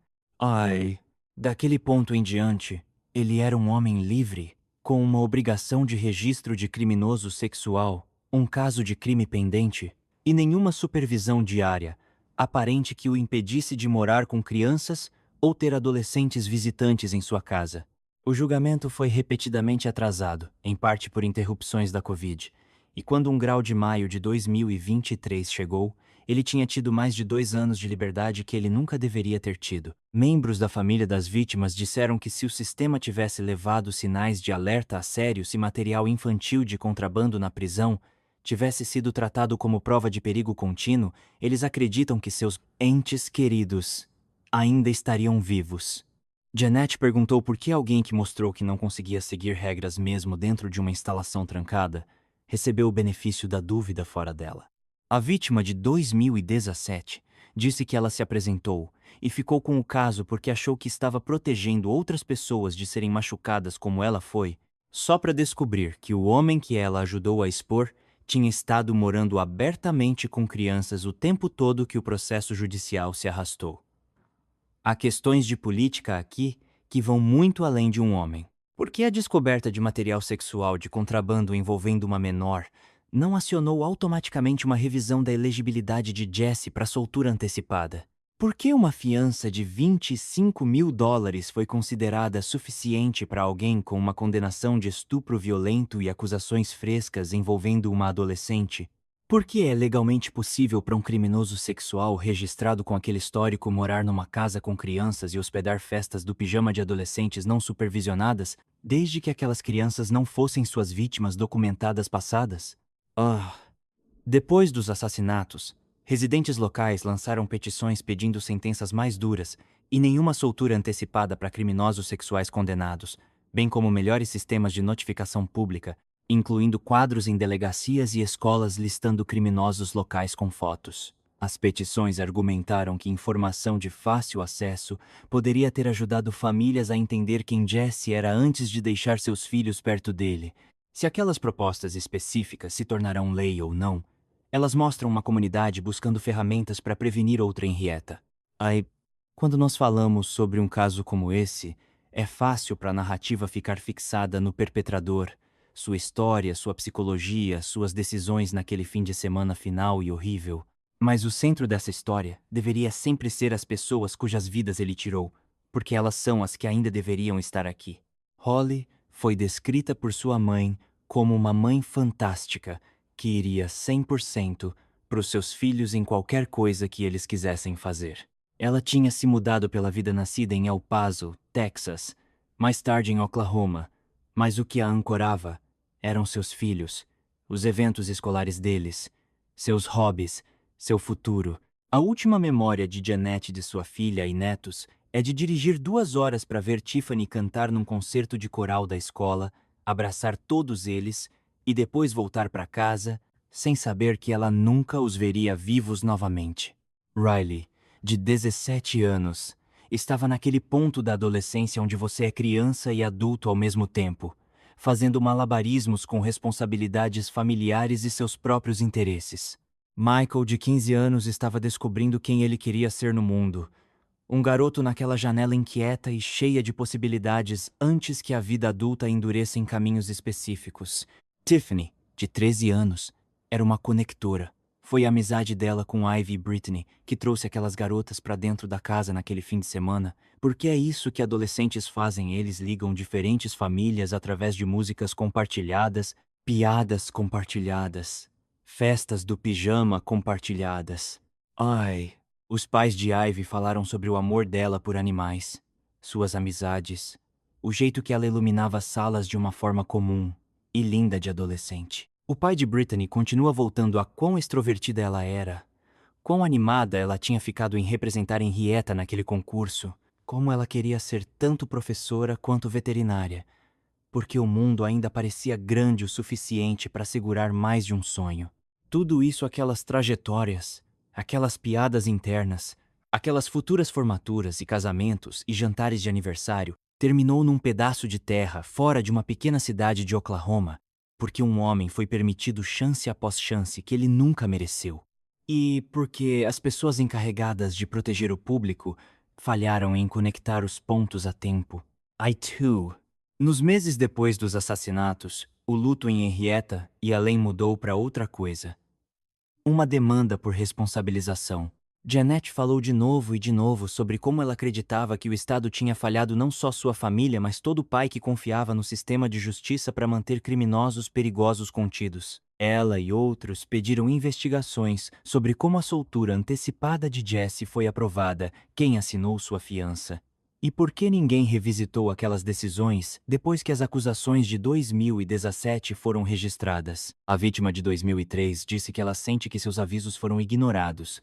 Daquele ponto em diante, ele era um homem livre, com uma obrigação de registro de criminoso sexual, um caso de crime pendente e nenhuma supervisão diária aparente que o impedisse de morar com crianças ou ter adolescentes visitantes em sua casa. O julgamento foi repetidamente atrasado, em parte por interrupções da Covid, e quando 1 grau de maio de 2023 chegou, Ele tinha tido mais de 2 anos de liberdade que ele nunca deveria ter tido. Membros da família das vítimas disseram que se o sistema tivesse levado sinais de alerta a sério, se material infantil de contrabando na prisão tivesse sido tratado como prova de perigo contínuo, eles acreditam que seus entes queridos ainda estariam vivos. Janet perguntou por que alguém que mostrou que não conseguia seguir regras mesmo dentro de uma instalação trancada recebeu o benefício da dúvida fora dela. A vítima de 2017 disse que ela se apresentou e ficou com o caso porque achou que estava protegendo outras pessoas de serem machucadas como ela foi, só para descobrir que o homem que ela ajudou a expor tinha estado morando abertamente com crianças o tempo todo que o processo judicial se arrastou. Há questões de política aqui que vão muito além de um homem. Por que a descoberta de material sexual de contrabando envolvendo uma menor não acionou automaticamente uma revisão da elegibilidade de Jesse para soltura antecipada? Por que uma fiança de $25.000 foi considerada suficiente para alguém com uma condenação de estupro violento e acusações frescas envolvendo uma adolescente? Por que é legalmente possível para um criminoso sexual registrado com aquele histórico morar numa casa com crianças e hospedar festas do pijama de adolescentes não supervisionadas, desde que aquelas crianças não fossem suas vítimas documentadas passadas? Depois dos assassinatos, residentes locais lançaram petições pedindo sentenças mais duras e nenhuma soltura antecipada para criminosos sexuais condenados, bem como melhores sistemas de notificação pública, incluindo quadros em delegacias e escolas listando criminosos locais com fotos. As petições argumentaram que informação de fácil acesso poderia ter ajudado famílias a entender quem Jesse era antes de deixar seus filhos perto dele. Se aquelas propostas específicas se tornarão lei ou não, elas mostram uma comunidade buscando ferramentas para prevenir outra Henrietta. Quando nós falamos sobre um caso como esse, é fácil para a narrativa ficar fixada no perpetrador, sua história, sua psicologia, suas decisões naquele fim de semana final e horrível. Mas o centro dessa história deveria sempre ser as pessoas cujas vidas ele tirou, porque elas são as que ainda deveriam estar aqui. Holly foi descrita por sua mãe como uma mãe fantástica que iria 100% para os seus filhos em qualquer coisa que eles quisessem fazer. Ela tinha se mudado pela vida nascida em El Paso, Texas, mais tarde em Oklahoma, mas o que a ancorava eram seus filhos, os eventos escolares deles, seus hobbies, seu futuro. A última memória de Janet de sua filha e netos é de dirigir 2 horas para ver Tiffany cantar num concerto de coral da escola, abraçar todos eles e depois voltar para casa, sem saber que ela nunca os veria vivos novamente. Riley, de 17 anos, estava naquele ponto da adolescência onde você é criança e adulto ao mesmo tempo, fazendo malabarismos com responsabilidades familiares e seus próprios interesses. Michael, de 15 anos, estava descobrindo quem ele queria ser no mundo. Um garoto naquela janela inquieta e cheia de possibilidades antes que a vida adulta endureça em caminhos específicos. Tiffany, de 13 anos, era uma conectora. Foi a amizade dela com Ivy e Brittany que trouxe aquelas garotas para dentro da casa naquele fim de semana, porque é isso que adolescentes fazem, eles ligam diferentes famílias através de músicas compartilhadas, piadas compartilhadas, festas do pijama compartilhadas. Os pais de Ivy falaram sobre o amor dela por animais, suas amizades, o jeito que ela iluminava as salas de uma forma comum e linda de adolescente. O pai de Brittany continua voltando a quão extrovertida ela era, quão animada ela tinha ficado em representar Henrietta naquele concurso, como ela queria ser tanto professora quanto veterinária, porque o mundo ainda parecia grande o suficiente para segurar mais de um sonho. Tudo isso, aquelas trajetórias, aquelas piadas internas, aquelas futuras formaturas e casamentos e jantares de aniversário, terminou num pedaço de terra fora de uma pequena cidade de Oklahoma, porque um homem foi permitido chance após chance que ele nunca mereceu. E porque as pessoas encarregadas de proteger o público falharam em conectar os pontos a tempo. Nos meses depois dos assassinatos, o luto em Henrietta e além mudou para outra coisa. Uma demanda por responsabilização. Janet falou de novo sobre como ela acreditava que o Estado tinha falhado não só sua família, mas todo pai que confiava no sistema de justiça para manter criminosos perigosos contidos. Ela e outros pediram investigações sobre como a soltura antecipada de Jesse foi aprovada, quem assinou sua fiança. E por que ninguém revisitou aquelas decisões depois que as acusações de 2017 foram registradas? A vítima de 2003 disse que ela sente que seus avisos foram ignorados,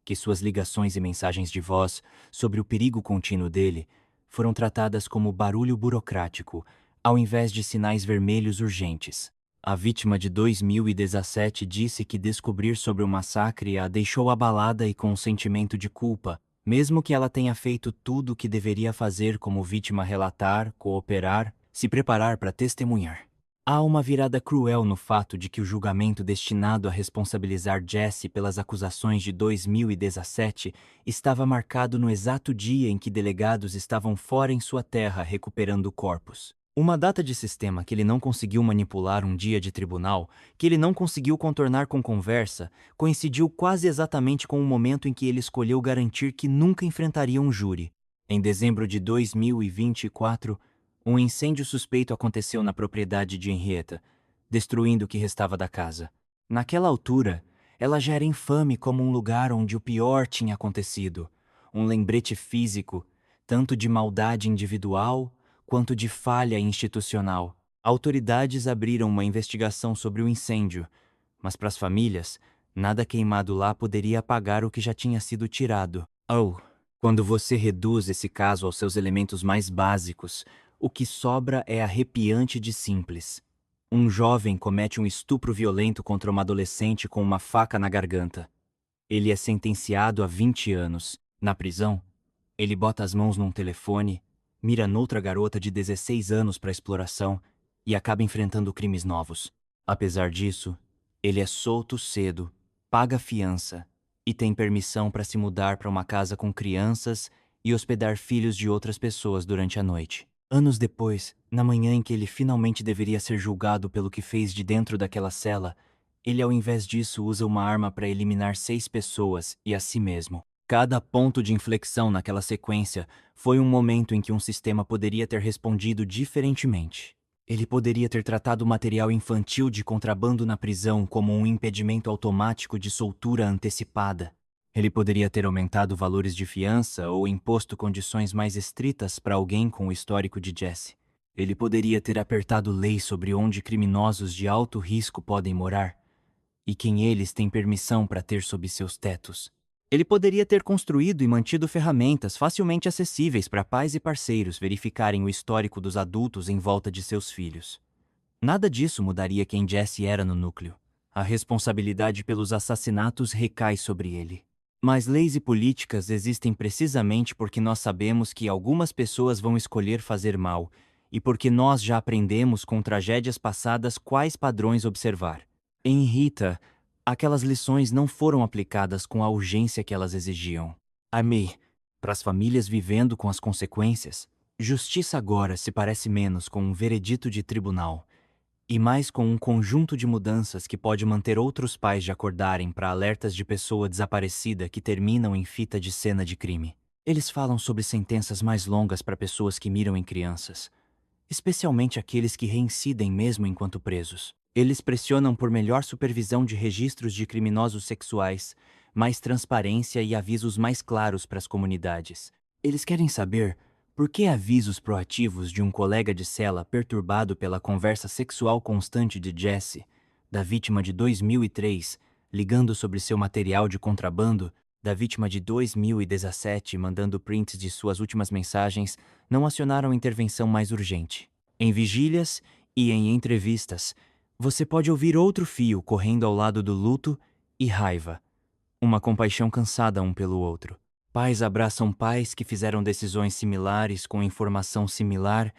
que suas ligações e mensagens de voz sobre o perigo contínuo dele foram tratadas como barulho burocrático, ao invés de sinais vermelhos urgentes. A vítima de 2017 disse que descobrir sobre o massacre a deixou abalada e com um sentimento de culpa, mesmo que ela tenha feito tudo o que deveria fazer como vítima: relatar, cooperar, se preparar para testemunhar. Há uma virada cruel no fato de que o julgamento destinado a responsabilizar Jesse pelas acusações de 2017 estava marcado no exato dia em que delegados estavam fora em sua terra recuperando corpos. Uma data de sistema que ele não conseguiu manipular, um dia de tribunal, que ele não conseguiu contornar com conversa, coincidiu quase exatamente com o momento em que ele escolheu garantir que nunca enfrentaria um júri. Em dezembro de 2024, um incêndio suspeito aconteceu na propriedade de Henrietta, destruindo o que restava da casa. Naquela altura, ela já era infame como um lugar onde o pior tinha acontecido, um lembrete físico, tanto de maldade individual quanto de falha institucional. Autoridades abriram uma investigação sobre o incêndio, mas para as famílias, nada queimado lá poderia apagar o que já tinha sido tirado. Quando você reduz esse caso aos seus elementos mais básicos, o que sobra é arrepiante de simples. Um jovem comete um estupro violento contra uma adolescente com uma faca na garganta. Ele é sentenciado a 20 anos. Na prisão, ele bota as mãos num telefone, mira noutra garota de 16 anos para exploração e acaba enfrentando crimes novos. Apesar disso, ele é solto cedo, paga fiança e tem permissão para se mudar para uma casa com crianças e hospedar filhos de outras pessoas durante a noite. Anos depois, na manhã em que ele finalmente deveria ser julgado pelo que fez de dentro daquela cela, ele, ao invés disso, usa uma arma para eliminar 6 pessoas e a si mesmo. Cada ponto de inflexão naquela sequência foi um momento em que um sistema poderia ter respondido diferentemente. Ele poderia ter tratado o material infantil de contrabando na prisão como um impedimento automático de soltura antecipada. Ele poderia ter aumentado valores de fiança ou imposto condições mais estritas para alguém com o histórico de Jesse. Ele poderia ter apertado leis sobre onde criminosos de alto risco podem morar e quem eles têm permissão para ter sob seus tetos. Ele poderia ter construído e mantido ferramentas facilmente acessíveis para pais e parceiros verificarem o histórico dos adultos em volta de seus filhos. Nada disso mudaria quem Jesse era no núcleo. A responsabilidade pelos assassinatos recai sobre ele. Mas leis e políticas existem precisamente porque nós sabemos que algumas pessoas vão escolher fazer mal e porque nós já aprendemos com tragédias passadas quais padrões observar. Em Rita, aquelas lições não foram aplicadas com a urgência que elas exigiam. Para as famílias vivendo com as consequências, justiça agora se parece menos com um veredito de tribunal e mais com um conjunto de mudanças que pode manter outros pais de acordarem para alertas de pessoa desaparecida que terminam em fita de cena de crime. Eles falam sobre sentenças mais longas para pessoas que miram em crianças, especialmente aqueles que reincidem mesmo enquanto presos. Eles pressionam por melhor supervisão de registros de criminosos sexuais, mais transparência e avisos mais claros para as comunidades. Eles querem saber por que avisos proativos de um colega de cela perturbado pela conversa sexual constante de Jesse, da vítima de 2003, ligando sobre seu material de contrabando, da vítima de 2017 mandando prints de suas últimas mensagens, não acionaram intervenção mais urgente. Em vigílias e em entrevistas, você pode ouvir outro fio correndo ao lado do luto e raiva, uma compaixão cansada um pelo outro. Pais abraçam pais que fizeram decisões similares com informação similar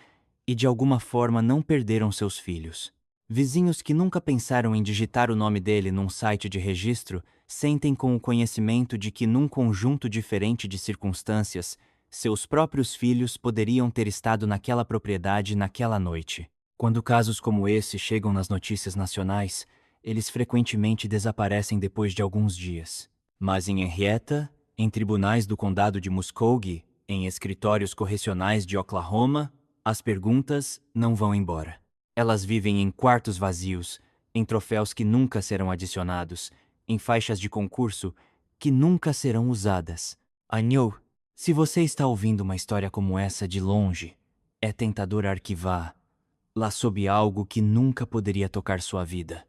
e de alguma forma não perderam seus filhos. Vizinhos que nunca pensaram em digitar o nome dele num site de registro sentem com o conhecimento de que num conjunto diferente de circunstâncias, seus próprios filhos poderiam ter estado naquela propriedade naquela noite. Quando casos como esse chegam nas notícias nacionais, eles frequentemente desaparecem depois de alguns dias. Mas em Henrietta, em tribunais do condado de Muskogee, em escritórios correcionais de Oklahoma, as perguntas não vão embora. Elas vivem em quartos vazios, em troféus que nunca serão adicionados, em faixas de concurso que nunca serão usadas. Anhou, se você está ouvindo uma história como essa de longe, é tentador arquivar-la sob algo que nunca poderia tocar sua vida.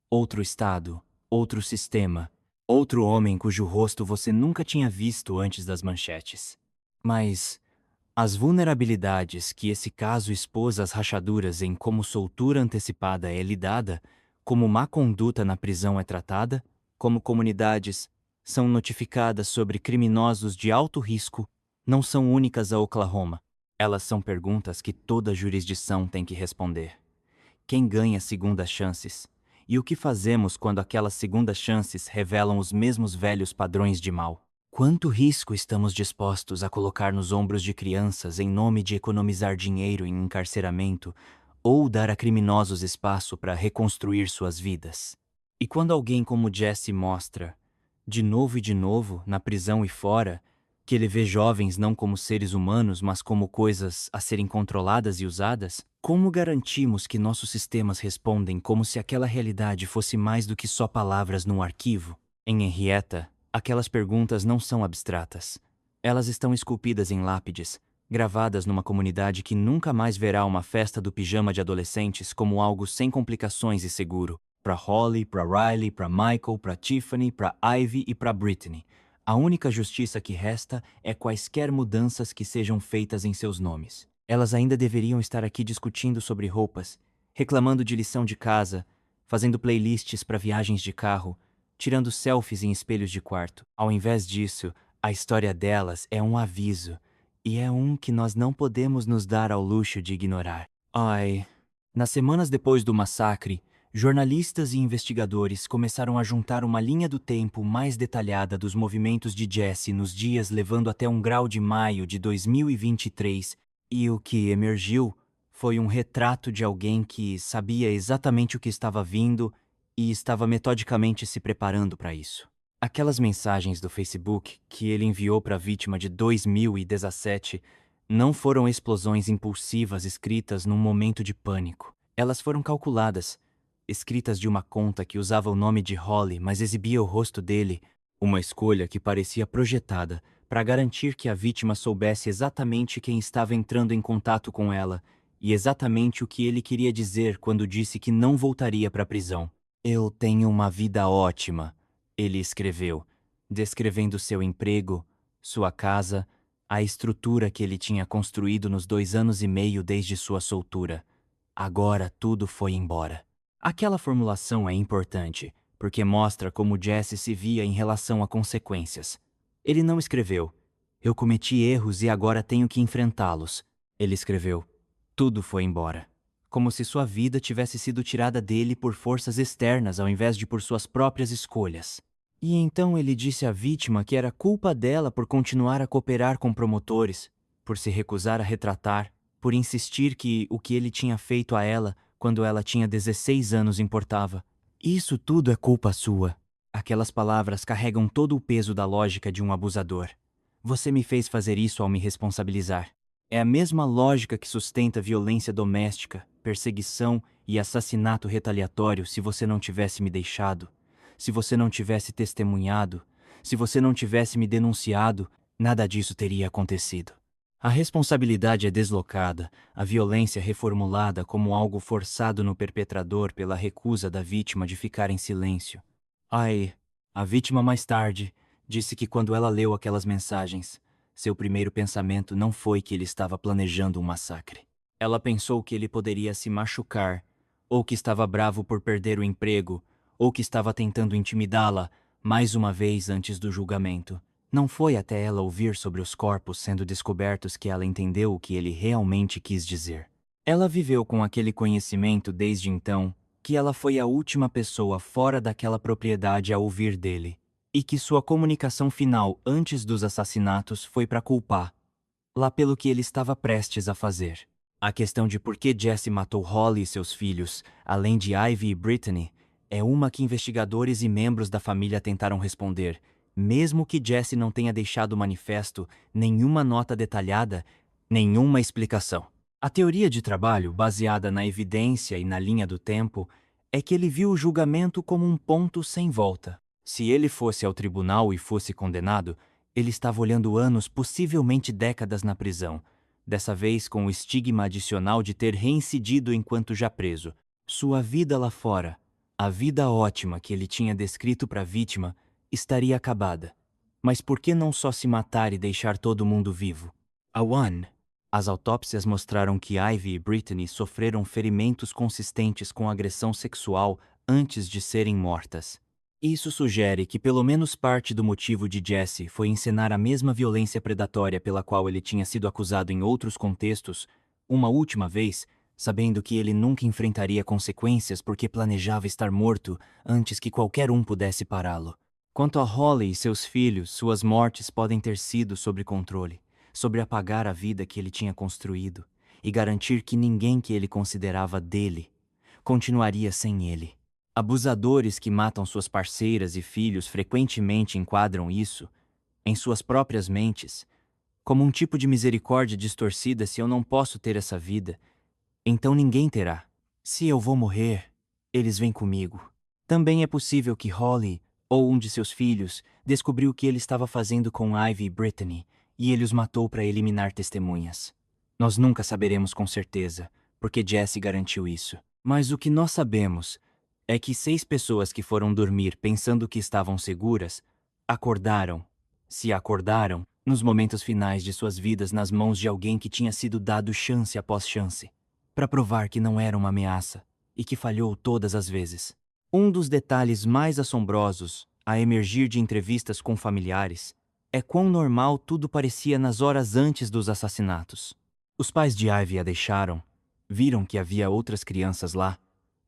Outro estado, outro sistema, outro homem cujo rosto você nunca tinha visto antes das manchetes. Mas as vulnerabilidades que esse caso expôs às rachaduras em como soltura antecipada é lidada, como má conduta na prisão é tratada, como comunidades são notificadas sobre criminosos de alto risco, não são únicas a Oklahoma. Elas são perguntas que toda jurisdição tem que responder. Quem ganha segundas chances? E o que fazemos quando aquelas segundas chances revelam os mesmos velhos padrões de mal? Quanto risco estamos dispostos a colocar nos ombros de crianças em nome de economizar dinheiro em encarceramento ou dar a criminosos espaço para reconstruir suas vidas? E quando alguém como Jesse mostra, de novo e de novo, na prisão e fora, que ele vê jovens não como seres humanos, mas como coisas a serem controladas e usadas, como garantimos que nossos sistemas respondem como se aquela realidade fosse mais do que só palavras num arquivo? Em Henrietta, aquelas perguntas não são abstratas. Elas estão esculpidas em lápides, gravadas numa comunidade que nunca mais verá uma festa do pijama de adolescentes como algo sem complicações e seguro. Para Holly, para Riley, para Michael, para Tiffany, para Ivy e para Brittany. A única justiça que resta é quaisquer mudanças que sejam feitas em seus nomes. Elas ainda deveriam estar aqui discutindo sobre roupas, reclamando de lição de casa, fazendo playlists para viagens de carro, tirando selfies em espelhos de quarto. Ao invés disso, a história delas é um aviso, e é um que nós não podemos nos dar ao luxo de ignorar. Ai, nas semanas depois do massacre, jornalistas e investigadores começaram a juntar uma linha do tempo mais detalhada dos movimentos de Jesse nos dias levando até 1 grau de maio de 2023, e o que emergiu foi um retrato de alguém que sabia exatamente o que estava vindo e estava metodicamente se preparando para isso. Aquelas mensagens do Facebook que ele enviou para a vítima de 2017 não foram explosões impulsivas escritas num momento de pânico. Elas foram calculadas, escritas de uma conta que usava o nome de Holly, mas exibia o rosto dele, uma escolha que parecia projetada para garantir que a vítima soubesse exatamente quem estava entrando em contato com ela e exatamente o que ele queria dizer quando disse que não voltaria para a prisão. Eu tenho uma vida ótima, ele escreveu, descrevendo seu emprego, sua casa, a estrutura que ele tinha construído nos 2 anos e meio desde sua soltura. Agora tudo foi embora. Aquela formulação é importante, porque mostra como Jesse se via em relação a consequências. Ele não escreveu, eu cometi erros e agora tenho que enfrentá-los. Ele escreveu, tudo foi embora. Como se sua vida tivesse sido tirada dele por forças externas ao invés de por suas próprias escolhas. E então ele disse à vítima que era culpa dela por continuar a cooperar com promotores, por se recusar a retratar, por insistir que o que ele tinha feito a ela quando ela tinha 16 anos importava. Isso tudo é culpa sua. Aquelas palavras carregam todo o peso da lógica de um abusador. Você me fez fazer isso ao me responsabilizar. É a mesma lógica que sustenta violência doméstica, perseguição e assassinato retaliatório se você não tivesse me deixado, se você não tivesse testemunhado, se você não tivesse me denunciado, nada disso teria acontecido. A responsabilidade é deslocada, a violência reformulada como algo forçado no perpetrador pela recusa da vítima de ficar em silêncio. Ai, a vítima mais tarde disse que quando ela leu aquelas mensagens, seu primeiro pensamento não foi que ele estava planejando um massacre. Ela pensou que ele poderia se machucar, ou que estava bravo por perder o emprego, ou que estava tentando intimidá-la mais uma vez antes do julgamento. Não foi até ela ouvir sobre os corpos sendo descobertos que ela entendeu o que ele realmente quis dizer. Ela viveu com aquele conhecimento desde então que ela foi a última pessoa fora daquela propriedade a ouvir dele, e que sua comunicação final antes dos assassinatos foi para culpar, lá pelo que ele estava prestes a fazer. A questão de por que Jesse matou Holly e seus filhos, além de Ivy e Brittany, é uma que investigadores e membros da família tentaram responder, mesmo que Jesse não tenha deixado manifesto, nenhuma nota detalhada, nenhuma explicação. A teoria de trabalho, baseada na evidência e na linha do tempo, é que ele viu o julgamento como um ponto sem volta. Se ele fosse ao tribunal e fosse condenado, ele estava olhando anos, possivelmente décadas na prisão, dessa vez com o estigma adicional de ter reincidido enquanto já preso. Sua vida lá fora, a vida ótima que ele tinha descrito para a vítima, estaria acabada. Mas por que não só se matar e deixar todo mundo vivo? A One. As autópsias mostraram que Ivy e Brittany sofreram ferimentos consistentes com agressão sexual antes de serem mortas. Isso sugere que pelo menos parte do motivo de Jesse foi encenar a mesma violência predatória pela qual ele tinha sido acusado em outros contextos, uma última vez, sabendo que ele nunca enfrentaria consequências porque planejava estar morto antes que qualquer um pudesse pará-lo. Quanto a Holly e seus filhos, suas mortes podem ter sido sob controle, sobre apagar a vida que ele tinha construído e garantir que ninguém que ele considerava dele continuaria sem ele. Abusadores que matam suas parceiras e filhos frequentemente enquadram isso, em suas próprias mentes, como um tipo de misericórdia distorcida. Se eu não posso ter essa vida, então ninguém terá. Se eu vou morrer, eles vêm comigo. Também é possível que Holly, ou um de seus filhos, descobriu o que ele estava fazendo com Ivy e Brittany, e ele os matou para eliminar testemunhas. Nós nunca saberemos com certeza, porque Jesse garantiu isso. Mas o que nós sabemos é que 6 pessoas que foram dormir pensando que estavam seguras, acordaram, se acordaram, nos momentos finais de suas vidas nas mãos de alguém que tinha sido dado chance após chance, para provar que não era uma ameaça, e que falhou todas as vezes. Um dos detalhes mais assombrosos a emergir de entrevistas com familiares é quão normal tudo parecia nas horas antes dos assassinatos. Os pais de Ivy a deixaram, viram que havia outras crianças lá,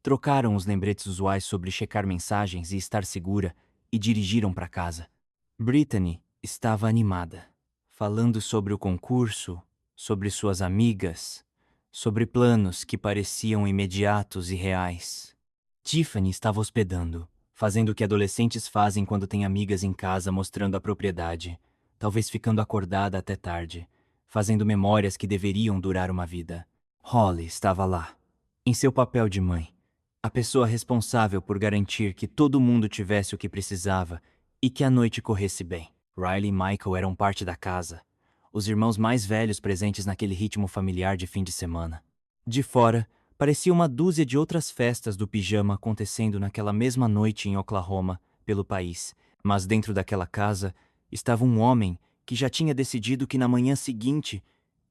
trocaram os lembretes usuais sobre checar mensagens e estar segura e dirigiram para casa. Brittany estava animada, falando sobre o concurso, sobre suas amigas, sobre planos que pareciam imediatos e reais. Tiffany estava hospedando, fazendo o que adolescentes fazem quando têm amigas em casa, mostrando a propriedade, talvez ficando acordada até tarde, fazendo memórias que deveriam durar uma vida. Holly estava lá, em seu papel de mãe, a pessoa responsável por garantir que todo mundo tivesse o que precisava e que a noite corresse bem. Riley e Michael eram parte da casa, os irmãos mais velhos presentes naquele ritmo familiar de fim de semana. De fora, parecia uma dúzia de outras festas do pijama acontecendo naquela mesma noite em Oklahoma, pelo país, mas dentro daquela casa estava um homem que já tinha decidido que na manhã seguinte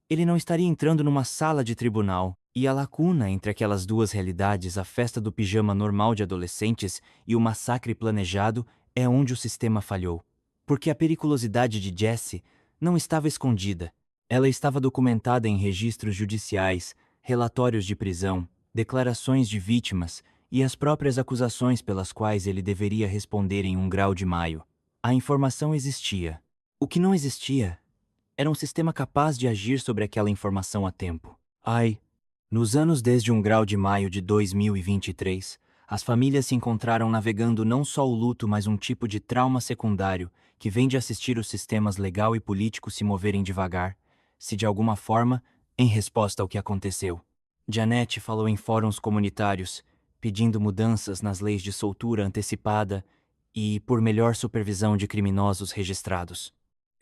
ele não estaria entrando numa sala de tribunal, e a lacuna entre aquelas duas realidades, a festa do pijama normal de adolescentes e o massacre planejado, é onde o sistema falhou. Porque a periculosidade de Jesse não estava escondida. Ela estava documentada em registros judiciais, relatórios de prisão, declarações de vítimas e as próprias acusações pelas quais ele deveria responder em 1 grau de maio. A informação existia. O que não existia era um sistema capaz de agir sobre aquela informação a tempo. Nos anos desde 1 grau de maio de 2023, as famílias se encontraram navegando não só o luto, mas um tipo de trauma secundário que vem de assistir os sistemas legal e político se moverem devagar, se de alguma forma, em resposta ao que aconteceu. Janet falou em fóruns comunitários, pedindo mudanças nas leis de soltura antecipada e por melhor supervisão de criminosos registrados.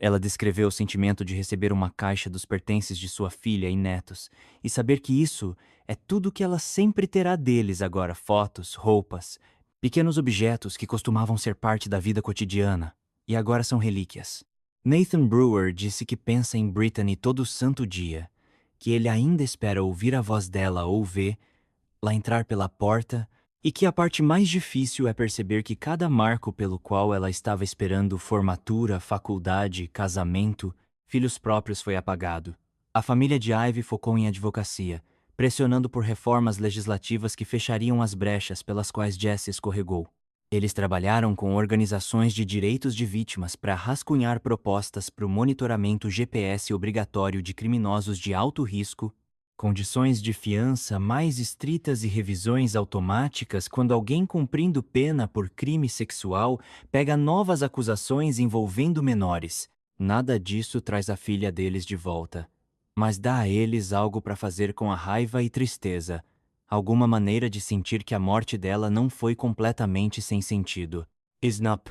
Ela descreveu o sentimento de receber uma caixa dos pertences de sua filha e netos, e saber que isso é tudo que ela sempre terá deles agora: fotos, roupas, pequenos objetos que costumavam ser parte da vida cotidiana, e agora são relíquias. Nathan Brewer disse que pensa em Brittany todo santo dia, que ele ainda espera ouvir a voz dela ou vê-la entrar pela porta, e que a parte mais difícil é perceber que cada marco pelo qual ela estava esperando formatura, faculdade, casamento, filhos próprios foi apagado. A família de Ivy focou em advocacia, pressionando por reformas legislativas que fechariam as brechas pelas quais Jesse escorregou. Eles trabalharam com organizações de direitos de vítimas para rascunhar propostas para o monitoramento GPS obrigatório de criminosos de alto risco, condições de fiança mais estritas e revisões automáticas quando alguém cumprindo pena por crime sexual pega novas acusações envolvendo menores. Nada disso traz a filha deles de volta, mas dá a eles algo para fazer com a raiva e tristeza, alguma maneira de sentir que a morte dela não foi completamente sem sentido. Snap.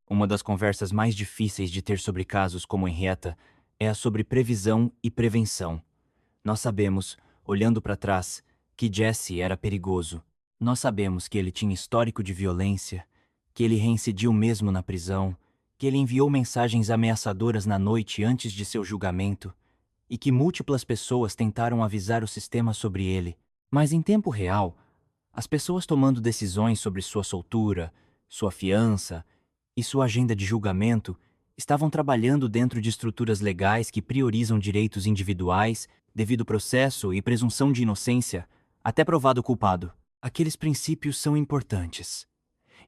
Uma das conversas mais difíceis de ter sobre casos como Henrietta é a sobre previsão e prevenção. Nós sabemos, olhando para trás, que Jesse era perigoso. Nós sabemos que ele tinha histórico de violência, que ele reincidiu mesmo na prisão, que ele enviou mensagens ameaçadoras na noite antes de seu julgamento e que múltiplas pessoas tentaram avisar o sistema sobre ele. Mas em tempo real, as pessoas tomando decisões sobre sua soltura, sua fiança e sua agenda de julgamento estavam trabalhando dentro de estruturas legais que priorizam direitos individuais, devido processo e presunção de inocência, até provado culpado. Aqueles princípios são importantes.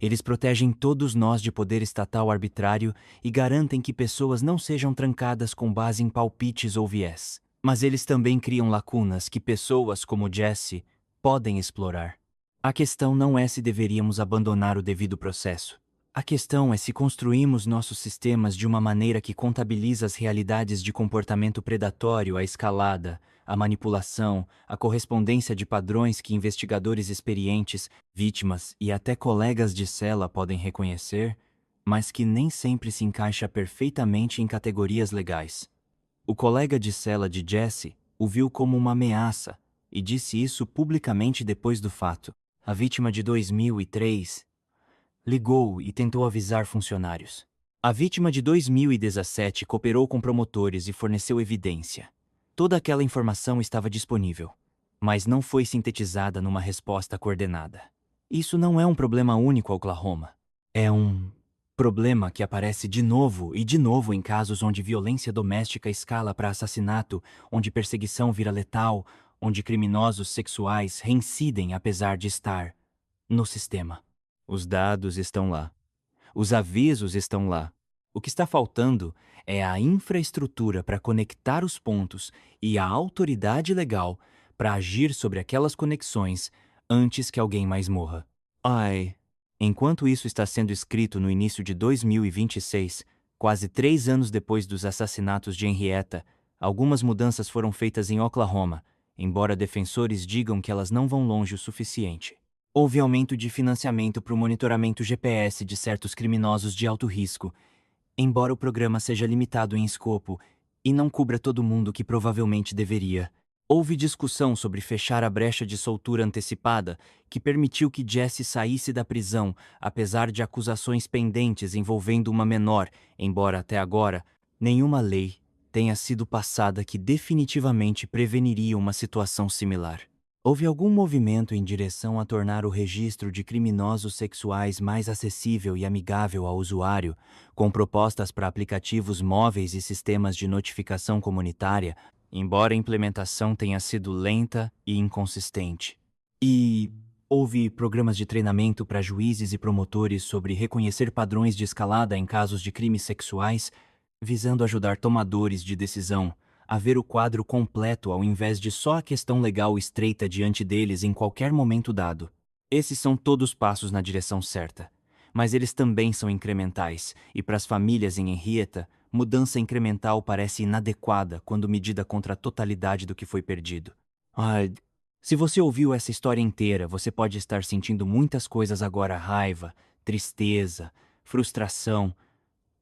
Eles protegem todos nós de poder estatal arbitrário e garantem que pessoas não sejam trancadas com base em palpites ou viés. Mas eles também criam lacunas que pessoas como Jesse podem explorar. A questão não é se deveríamos abandonar o devido processo. A questão é se construímos nossos sistemas de uma maneira que contabiliza as realidades de comportamento predatório à escalada, a manipulação, a correspondência de padrões que investigadores experientes, vítimas e até colegas de cela podem reconhecer, mas que nem sempre se encaixa perfeitamente em categorias legais. O colega de cela de Jesse o viu como uma ameaça e disse isso publicamente depois do fato. A vítima de 2003 ligou e tentou avisar funcionários. A vítima de 2017 cooperou com promotores e forneceu evidência. Toda aquela informação estava disponível, mas não foi sintetizada numa resposta coordenada. Isso não é um problema único ao Oklahoma. É um problema que aparece de novo e de novo em casos onde violência doméstica escala para assassinato, onde perseguição vira letal, onde criminosos sexuais reincidem apesar de estar no sistema. Os dados estão lá. Os avisos estão lá. O que está faltando é a infraestrutura para conectar os pontos e a autoridade legal para agir sobre aquelas conexões antes que alguém mais morra. Enquanto isso está sendo escrito no início de 2026, quase 3 anos depois dos assassinatos de Henrietta, algumas mudanças foram feitas em Oklahoma, embora defensores digam que elas não vão longe o suficiente. Houve aumento de financiamento para o monitoramento GPS de certos criminosos de alto risco, embora o programa seja limitado em escopo e não cubra todo mundo que provavelmente deveria. Houve discussão sobre fechar a brecha de soltura antecipada que permitiu que Jesse saísse da prisão, apesar de acusações pendentes envolvendo uma menor, embora até agora nenhuma lei tenha sido passada que definitivamente preveniria uma situação similar. Houve algum movimento em direção a tornar o registro de criminosos sexuais mais acessível e amigável ao usuário, com propostas para aplicativos móveis e sistemas de notificação comunitária, embora a implementação tenha sido lenta e inconsistente. E houve programas de treinamento para juízes e promotores sobre reconhecer padrões de escalada em casos de crimes sexuais, visando ajudar tomadores de decisão a ver o quadro completo ao invés de só a questão legal estreita diante deles em qualquer momento dado. Esses são todos passos na direção certa, mas eles também são incrementais, e para as famílias em Henrietta, mudança incremental parece inadequada quando medida contra a totalidade do que foi perdido. Se você ouviu essa história inteira, você pode estar sentindo muitas coisas agora: raiva, tristeza, frustração,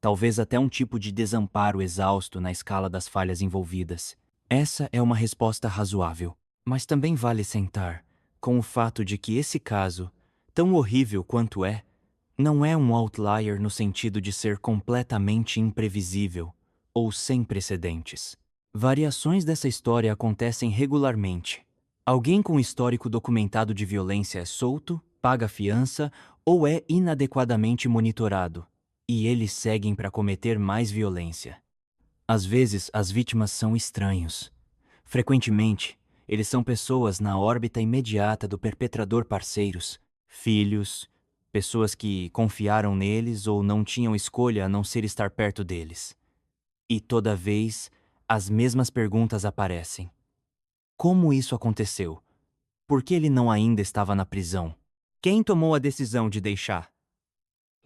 talvez até um tipo de desamparo exausto na escala das falhas envolvidas. Essa é uma resposta razoável, mas também vale sentar com o fato de que esse caso, tão horrível quanto não é um outlier no sentido de ser completamente imprevisível ou sem precedentes. Variações dessa história acontecem regularmente. Alguém com histórico documentado de violência é solto, paga fiança ou é inadequadamente monitorado, e eles seguem para cometer mais violência. Às vezes, as vítimas são estranhos. Frequentemente, eles são pessoas na órbita imediata do perpetrador, parceiros, filhos, pessoas que confiaram neles ou não tinham escolha a não ser estar perto deles. E toda vez, as mesmas perguntas aparecem. Como isso aconteceu? Por que ele não ainda estava na prisão? Quem tomou a decisão de deixá-lo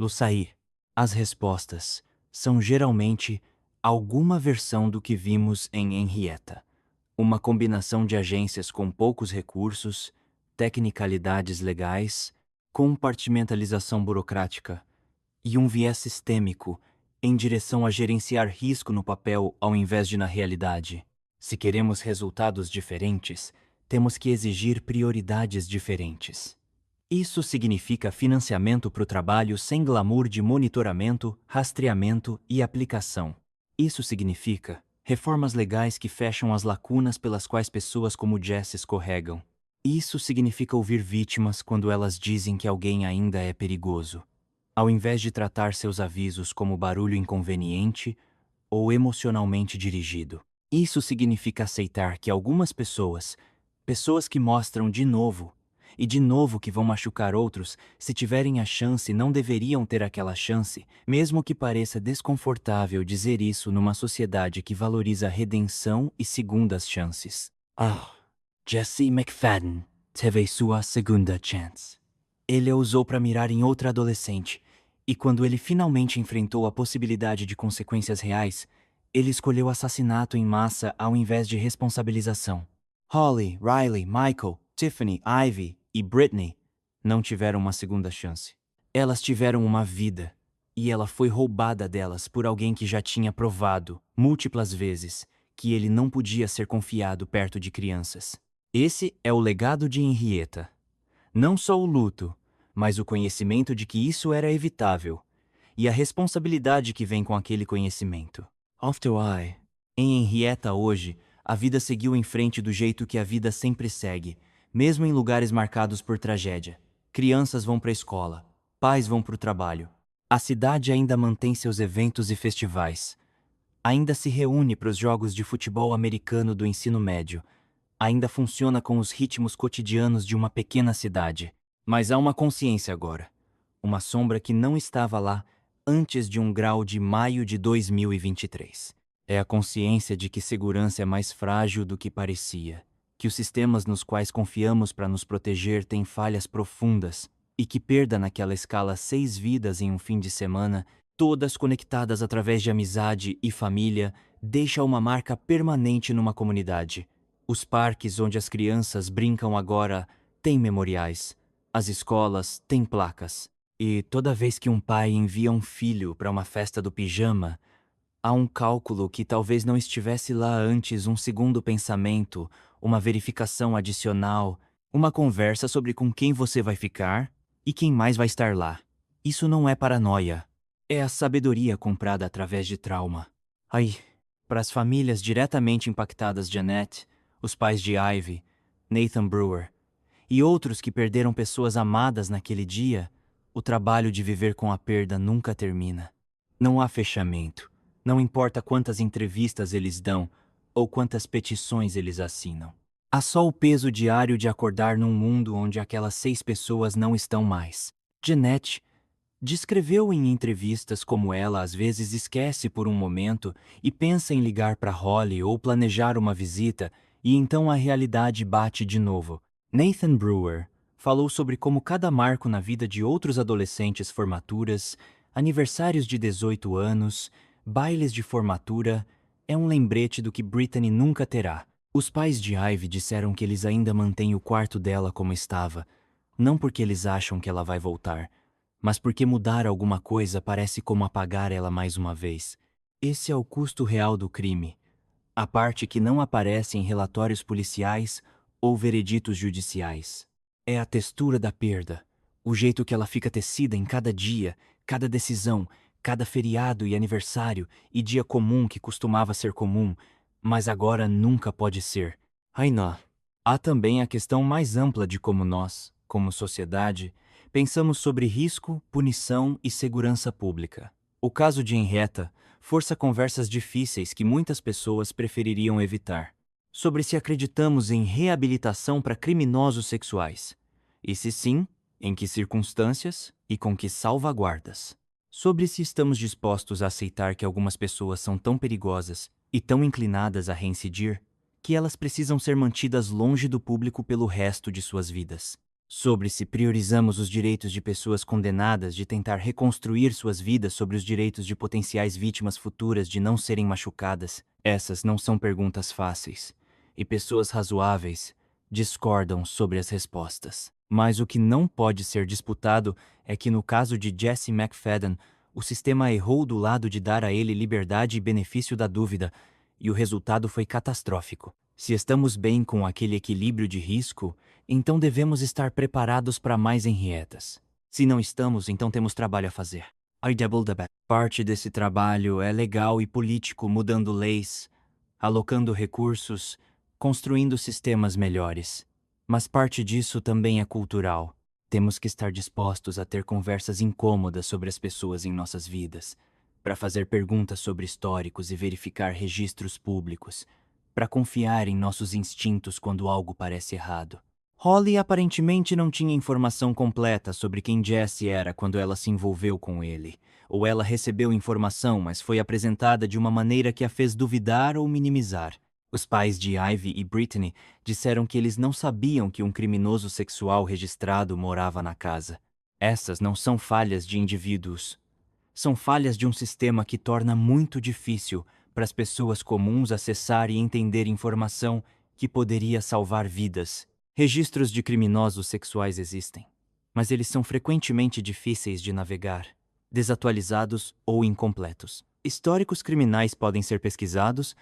sair? As respostas são geralmente alguma versão do que vimos em Henrietta. Uma combinação de agências com poucos recursos, tecnicalidades legais, compartimentalização burocrática e um viés sistêmico em direção a gerenciar risco no papel ao invés de na realidade. Se queremos resultados diferentes, temos que exigir prioridades diferentes. Isso significa financiamento para o trabalho sem glamour de monitoramento, rastreamento e aplicação. Isso significa reformas legais que fecham as lacunas pelas quais pessoas como Jess escorregam. Isso significa ouvir vítimas quando elas dizem que alguém ainda é perigoso, ao invés de tratar seus avisos como barulho inconveniente ou emocionalmente dirigido. Isso significa aceitar que algumas pessoas que mostram de novo e de novo que vão machucar outros, se tiverem a chance, não deveriam ter aquela chance, mesmo que pareça desconfortável dizer isso numa sociedade que valoriza redenção e segundas chances. Jesse McFadden teve sua segunda chance. Ele a usou para mirar em outra adolescente, e quando ele finalmente enfrentou a possibilidade de consequências reais, ele escolheu assassinato em massa ao invés de responsabilização. Holly, Riley, Michael, Tiffany, Ivy e Brittany não tiveram uma segunda chance. Elas tiveram uma vida, e ela foi roubada delas por alguém que já tinha provado, múltiplas vezes, que ele não podia ser confiado perto de crianças. Esse é o legado de Henrietta. Não só o luto, mas o conhecimento de que isso era evitável, e a responsabilidade que vem com aquele conhecimento. After I. Em Henrietta hoje, a vida seguiu em frente do jeito que a vida sempre segue, mesmo em lugares marcados por tragédia. Crianças vão para a escola, pais vão para o trabalho. A cidade ainda mantém seus eventos e festivais. Ainda se reúne para os jogos de futebol americano do ensino médio. Ainda funciona com os ritmos cotidianos de uma pequena cidade. Mas há uma consciência agora. Uma sombra que não estava lá antes de 1 grau de maio de 2023. É a consciência de que segurança é mais frágil do que parecia, que os sistemas nos quais confiamos para nos proteger têm falhas profundas e que perda naquela escala 6 vidas em um fim de semana, todas conectadas através de amizade e família, deixa uma marca permanente numa comunidade. Os parques onde as crianças brincam agora têm memoriais. As escolas têm placas. E toda vez que um pai envia um filho para uma festa do pijama, há um cálculo que talvez não estivesse lá antes, um segundo pensamento, uma verificação adicional, uma conversa sobre com quem você vai ficar e quem mais vai estar lá. Isso não é paranoia. É a sabedoria comprada através de trauma. Para as famílias diretamente impactadas de Annette, os pais de Ivy, Nathan Brewer e outros que perderam pessoas amadas naquele dia, o trabalho de viver com a perda nunca termina. Não há fechamento. Não importa quantas entrevistas eles dão ou quantas petições eles assinam. Há só o peso diário de acordar num mundo onde aquelas 6 pessoas não estão mais. Jeanette descreveu em entrevistas como ela às vezes esquece por um momento e pensa em ligar para Holly ou planejar uma visita, e então a realidade bate de novo. Nathan Brewer falou sobre como cada marco na vida de outros adolescentes, formaturas, aniversários de 18 anos, bailes de formatura, é um lembrete do que Brittany nunca terá. Os pais de Ivy disseram que eles ainda mantêm o quarto dela como estava, não porque eles acham que ela vai voltar, mas porque mudar alguma coisa parece como apagar ela mais uma vez. Esse é o custo real do crime, a parte que não aparece em relatórios policiais ou vereditos judiciais. É a textura da perda, o jeito que ela fica tecida em cada dia, cada decisão, cada feriado e aniversário e dia comum que costumava ser comum, mas agora nunca pode ser. Não. Há também a questão mais ampla de como nós, como sociedade, pensamos sobre risco, punição e segurança pública. O caso de Henrietta força conversas difíceis que muitas pessoas prefeririam evitar. Sobre se acreditamos em reabilitação para criminosos sexuais. E se sim, em que circunstâncias e com que salvaguardas. Sobre se estamos dispostos a aceitar que algumas pessoas são tão perigosas e tão inclinadas a reincidir que elas precisam ser mantidas longe do público pelo resto de suas vidas. Sobre se priorizamos os direitos de pessoas condenadas de tentar reconstruir suas vidas sobre os direitos de potenciais vítimas futuras de não serem machucadas. Essas não são perguntas fáceis. E pessoas razoáveis discordam sobre as respostas. Mas o que não pode ser disputado é que no caso de Jesse McFadden, o sistema errou do lado de dar a ele liberdade e benefício da dúvida, e o resultado foi catastrófico. Se estamos bem com aquele equilíbrio de risco, então devemos estar preparados para mais Henrietas. Se não estamos, então temos trabalho a fazer. Parte desse trabalho é legal e político, mudando leis, alocando recursos, construindo sistemas melhores. Mas parte disso também é cultural. Temos que estar dispostos a ter conversas incômodas sobre as pessoas em nossas vidas, para fazer perguntas sobre históricos e verificar registros públicos, para confiar em nossos instintos quando algo parece errado. Holly aparentemente não tinha informação completa sobre quem Jesse era quando ela se envolveu com ele, ou ela recebeu informação, mas foi apresentada de uma maneira que a fez duvidar ou minimizar. Os pais de Ivy e Brittany disseram que eles não sabiam que um criminoso sexual registrado morava na casa. Essas não são falhas de indivíduos. São falhas de um sistema que torna muito difícil para as pessoas comuns acessar e entender informação que poderia salvar vidas. Registros de criminosos sexuais existem, mas eles são frequentemente difíceis de navegar, desatualizados ou incompletos. Históricos criminais podem ser pesquisados,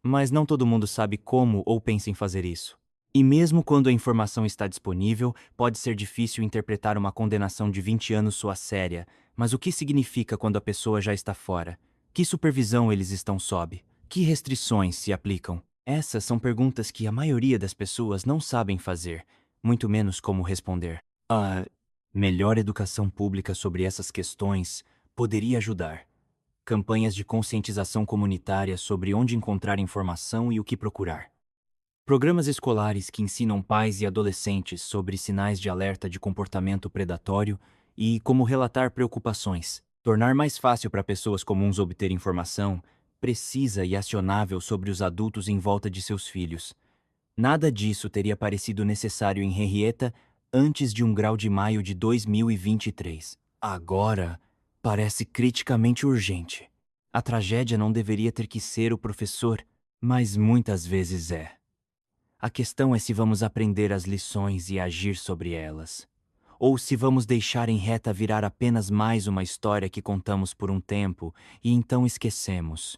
mas não todo mundo sabe como ou pensa em fazer isso. E mesmo quando a informação está disponível, pode ser difícil interpretar uma condenação de 20 anos soa séria, mas o que significa quando a pessoa já está fora? Que supervisão eles estão sob? Que restrições se aplicam? Essas são perguntas que a maioria das pessoas não sabem fazer, muito menos como responder. A melhor educação pública sobre essas questões poderia ajudar. Campanhas de conscientização comunitária sobre onde encontrar informação e o que procurar. Programas escolares que ensinam pais e adolescentes sobre sinais de alerta de comportamento predatório e como relatar preocupações. Tornar mais fácil para pessoas comuns obter informação precisa e acionável sobre os adultos em volta de seus filhos. Nada disso teria parecido necessário em Henrietta antes de 1 grau de maio de 2023. Agora, parece criticamente urgente. A tragédia não deveria ter que ser o professor, mas muitas vezes é. A questão é se vamos aprender as lições e agir sobre elas, ou se vamos deixar Henrietta virar apenas mais uma história que contamos por um tempo e então esquecemos.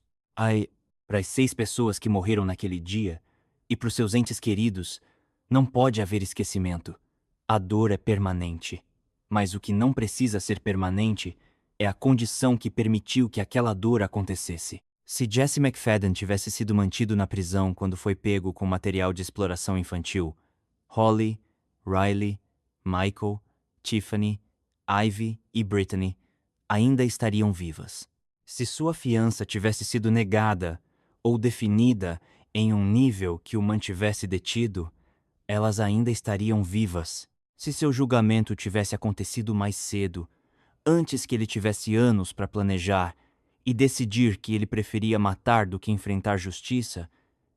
Para as 6 pessoas que morreram naquele dia, e para os seus entes queridos, não pode haver esquecimento. A dor é permanente, mas o que não precisa ser permanente é a condição que permitiu que aquela dor acontecesse. Se Jesse McFadden tivesse sido mantido na prisão quando foi pego com material de exploração infantil, Holly, Riley, Michael, Tiffany, Ivy e Brittany ainda estariam vivas. Se sua fiança tivesse sido negada ou definida em um nível que o mantivesse detido, elas ainda estariam vivas. Se seu julgamento tivesse acontecido mais cedo, antes que ele tivesse anos para planejar e decidir que ele preferia matar do que enfrentar justiça,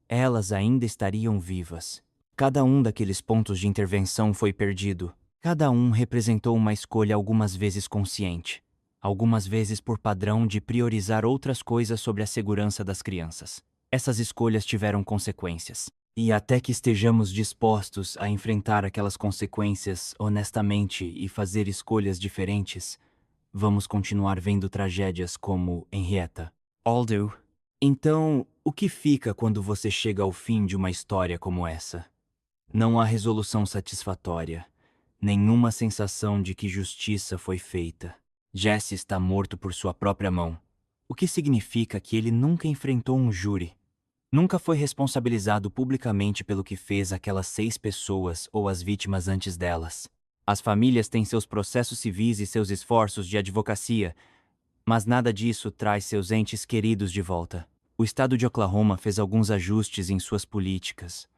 elas ainda estariam vivas. Cada um daqueles pontos de intervenção foi perdido. Cada um representou uma escolha algumas vezes consciente, algumas vezes por padrão de priorizar outras coisas sobre a segurança das crianças. Essas escolhas tiveram consequências. E até que estejamos dispostos a enfrentar aquelas consequências honestamente e fazer escolhas diferentes, vamos continuar vendo tragédias como Henrietta. Aldo. Então, o que fica quando você chega ao fim de uma história como essa? Não há resolução satisfatória, nenhuma sensação de que justiça foi feita. Jesse está morto por sua própria mão, o que significa que ele nunca enfrentou um júri. Nunca foi responsabilizado publicamente pelo que fez aquelas 6 pessoas ou as vítimas antes delas. As famílias têm seus processos civis e seus esforços de advocacia, mas nada disso traz seus entes queridos de volta. O estado de Oklahoma fez alguns ajustes em suas políticas,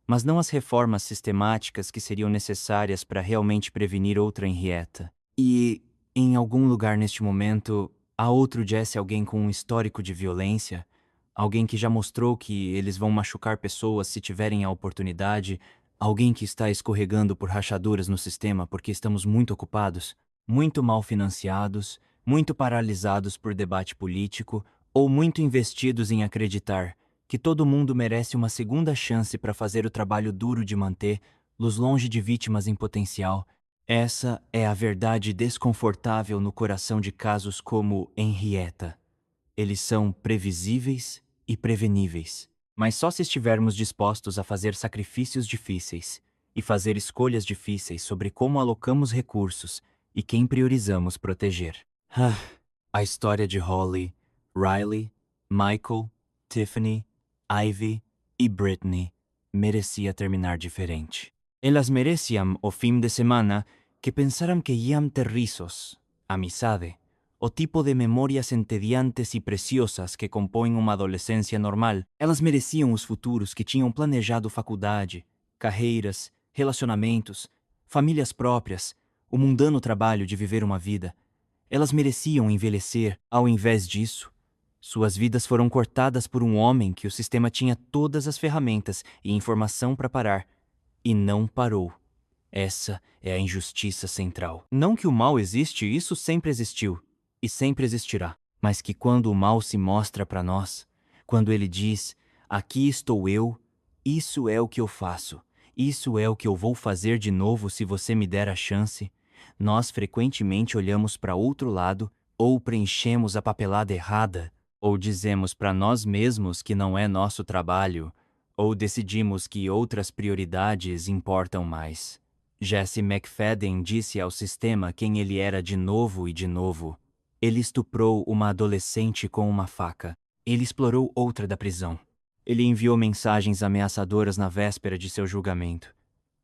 mas não as reformas sistemáticas que seriam necessárias para realmente prevenir outra Henrietta. E, em algum lugar neste momento, há outro Jesse, alguém com um histórico de violência, alguém que já mostrou que eles vão machucar pessoas se tiverem a oportunidade, alguém que está escorregando por rachaduras no sistema porque estamos muito ocupados, muito mal financiados, muito paralisados por debate político ou muito investidos em acreditar que todo mundo merece uma segunda chance para fazer o trabalho duro de manter luz longe de vítimas em potencial. Essa é a verdade desconfortável no coração de casos como Henrietta. Eles são previsíveis e preveníveis, mas só se estivermos dispostos a fazer sacrifícios difíceis e fazer escolhas difíceis sobre como alocamos recursos e quem priorizamos proteger. A história de Holly, Riley, Michael, Tiffany, Ivy e Brittany merecia terminar diferente. Elas mereciam o fim de semana que pensaram que iam ter risos, amizade, o tipo de memórias entediantes e preciosas que compõem uma adolescência normal. Elas mereciam os futuros que tinham planejado faculdade, carreiras, relacionamentos, famílias próprias, o mundano trabalho de viver uma vida. Elas mereciam envelhecer. Ao invés disso, suas vidas foram cortadas por um homem que o sistema tinha todas as ferramentas e informação para parar, e não parou. Essa é a injustiça central. Não que o mal existe, isso sempre existiu e sempre existirá. Mas que quando o mal se mostra para nós, quando ele diz, aqui estou eu, isso é o que eu faço, isso é o que eu vou fazer de novo se você me der a chance, nós frequentemente olhamos para outro lado, ou preenchemos a papelada errada, ou dizemos para nós mesmos que não é nosso trabalho, ou decidimos que outras prioridades importam mais. Jesse McFadden disse ao sistema quem ele era de novo e de novo. Ele estuprou uma adolescente com uma faca. Ele explorou outra da prisão. Ele enviou mensagens ameaçadoras na véspera de seu julgamento.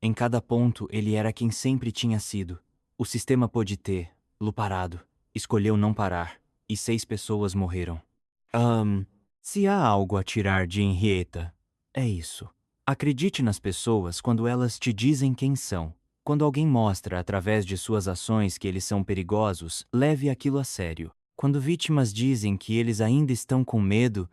Em cada ponto, ele era quem sempre tinha sido. O sistema pôde tê-lo parado. Escolheu não parar. E 6 pessoas morreram. Se há algo a tirar de Henrietta, é isso. Acredite nas pessoas quando elas te dizem quem são. Quando alguém mostra através de suas ações que eles são perigosos, leve aquilo a sério. Quando vítimas dizem que eles ainda estão com medo,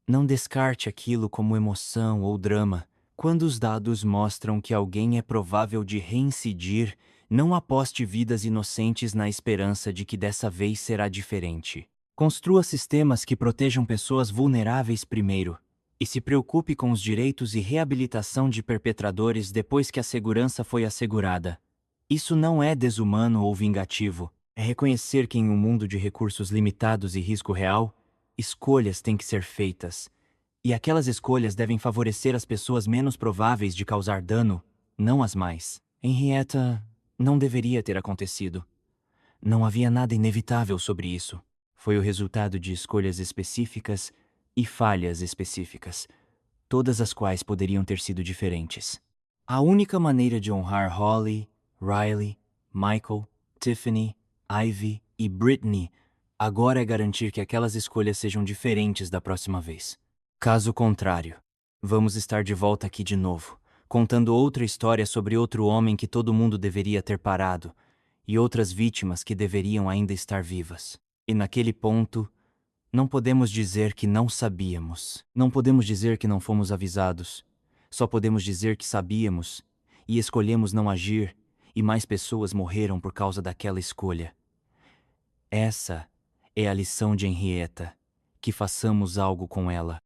não descarte aquilo como emoção ou drama. Quando os dados mostram que alguém é provável de reincidir, não aposte vidas inocentes na esperança de que dessa vez será diferente. Construa sistemas que protejam pessoas vulneráveis primeiro. E se preocupe com os direitos e reabilitação de perpetradores depois que a segurança foi assegurada. Isso não é desumano ou vingativo. É reconhecer que em um mundo de recursos limitados e risco real, escolhas têm que ser feitas. E aquelas escolhas devem favorecer as pessoas menos prováveis de causar dano, não as mais. Henrietta não deveria ter acontecido. Não havia nada inevitável sobre isso. Foi o resultado de escolhas específicas e falhas específicas, todas as quais poderiam ter sido diferentes. A única maneira de honrar Holly, Riley, Michael, Tiffany, Ivy e Brittany agora é garantir que aquelas escolhas sejam diferentes da próxima vez. Caso contrário, vamos estar de volta aqui de novo, contando outra história sobre outro homem que todo mundo deveria ter parado e outras vítimas que deveriam ainda estar vivas. E naquele ponto, não podemos dizer que não sabíamos. Não podemos dizer que não fomos avisados. Só podemos dizer que sabíamos e escolhemos não agir, e mais pessoas morreram por causa daquela escolha. Essa é a lição de Henrietta. Que façamos algo com ela.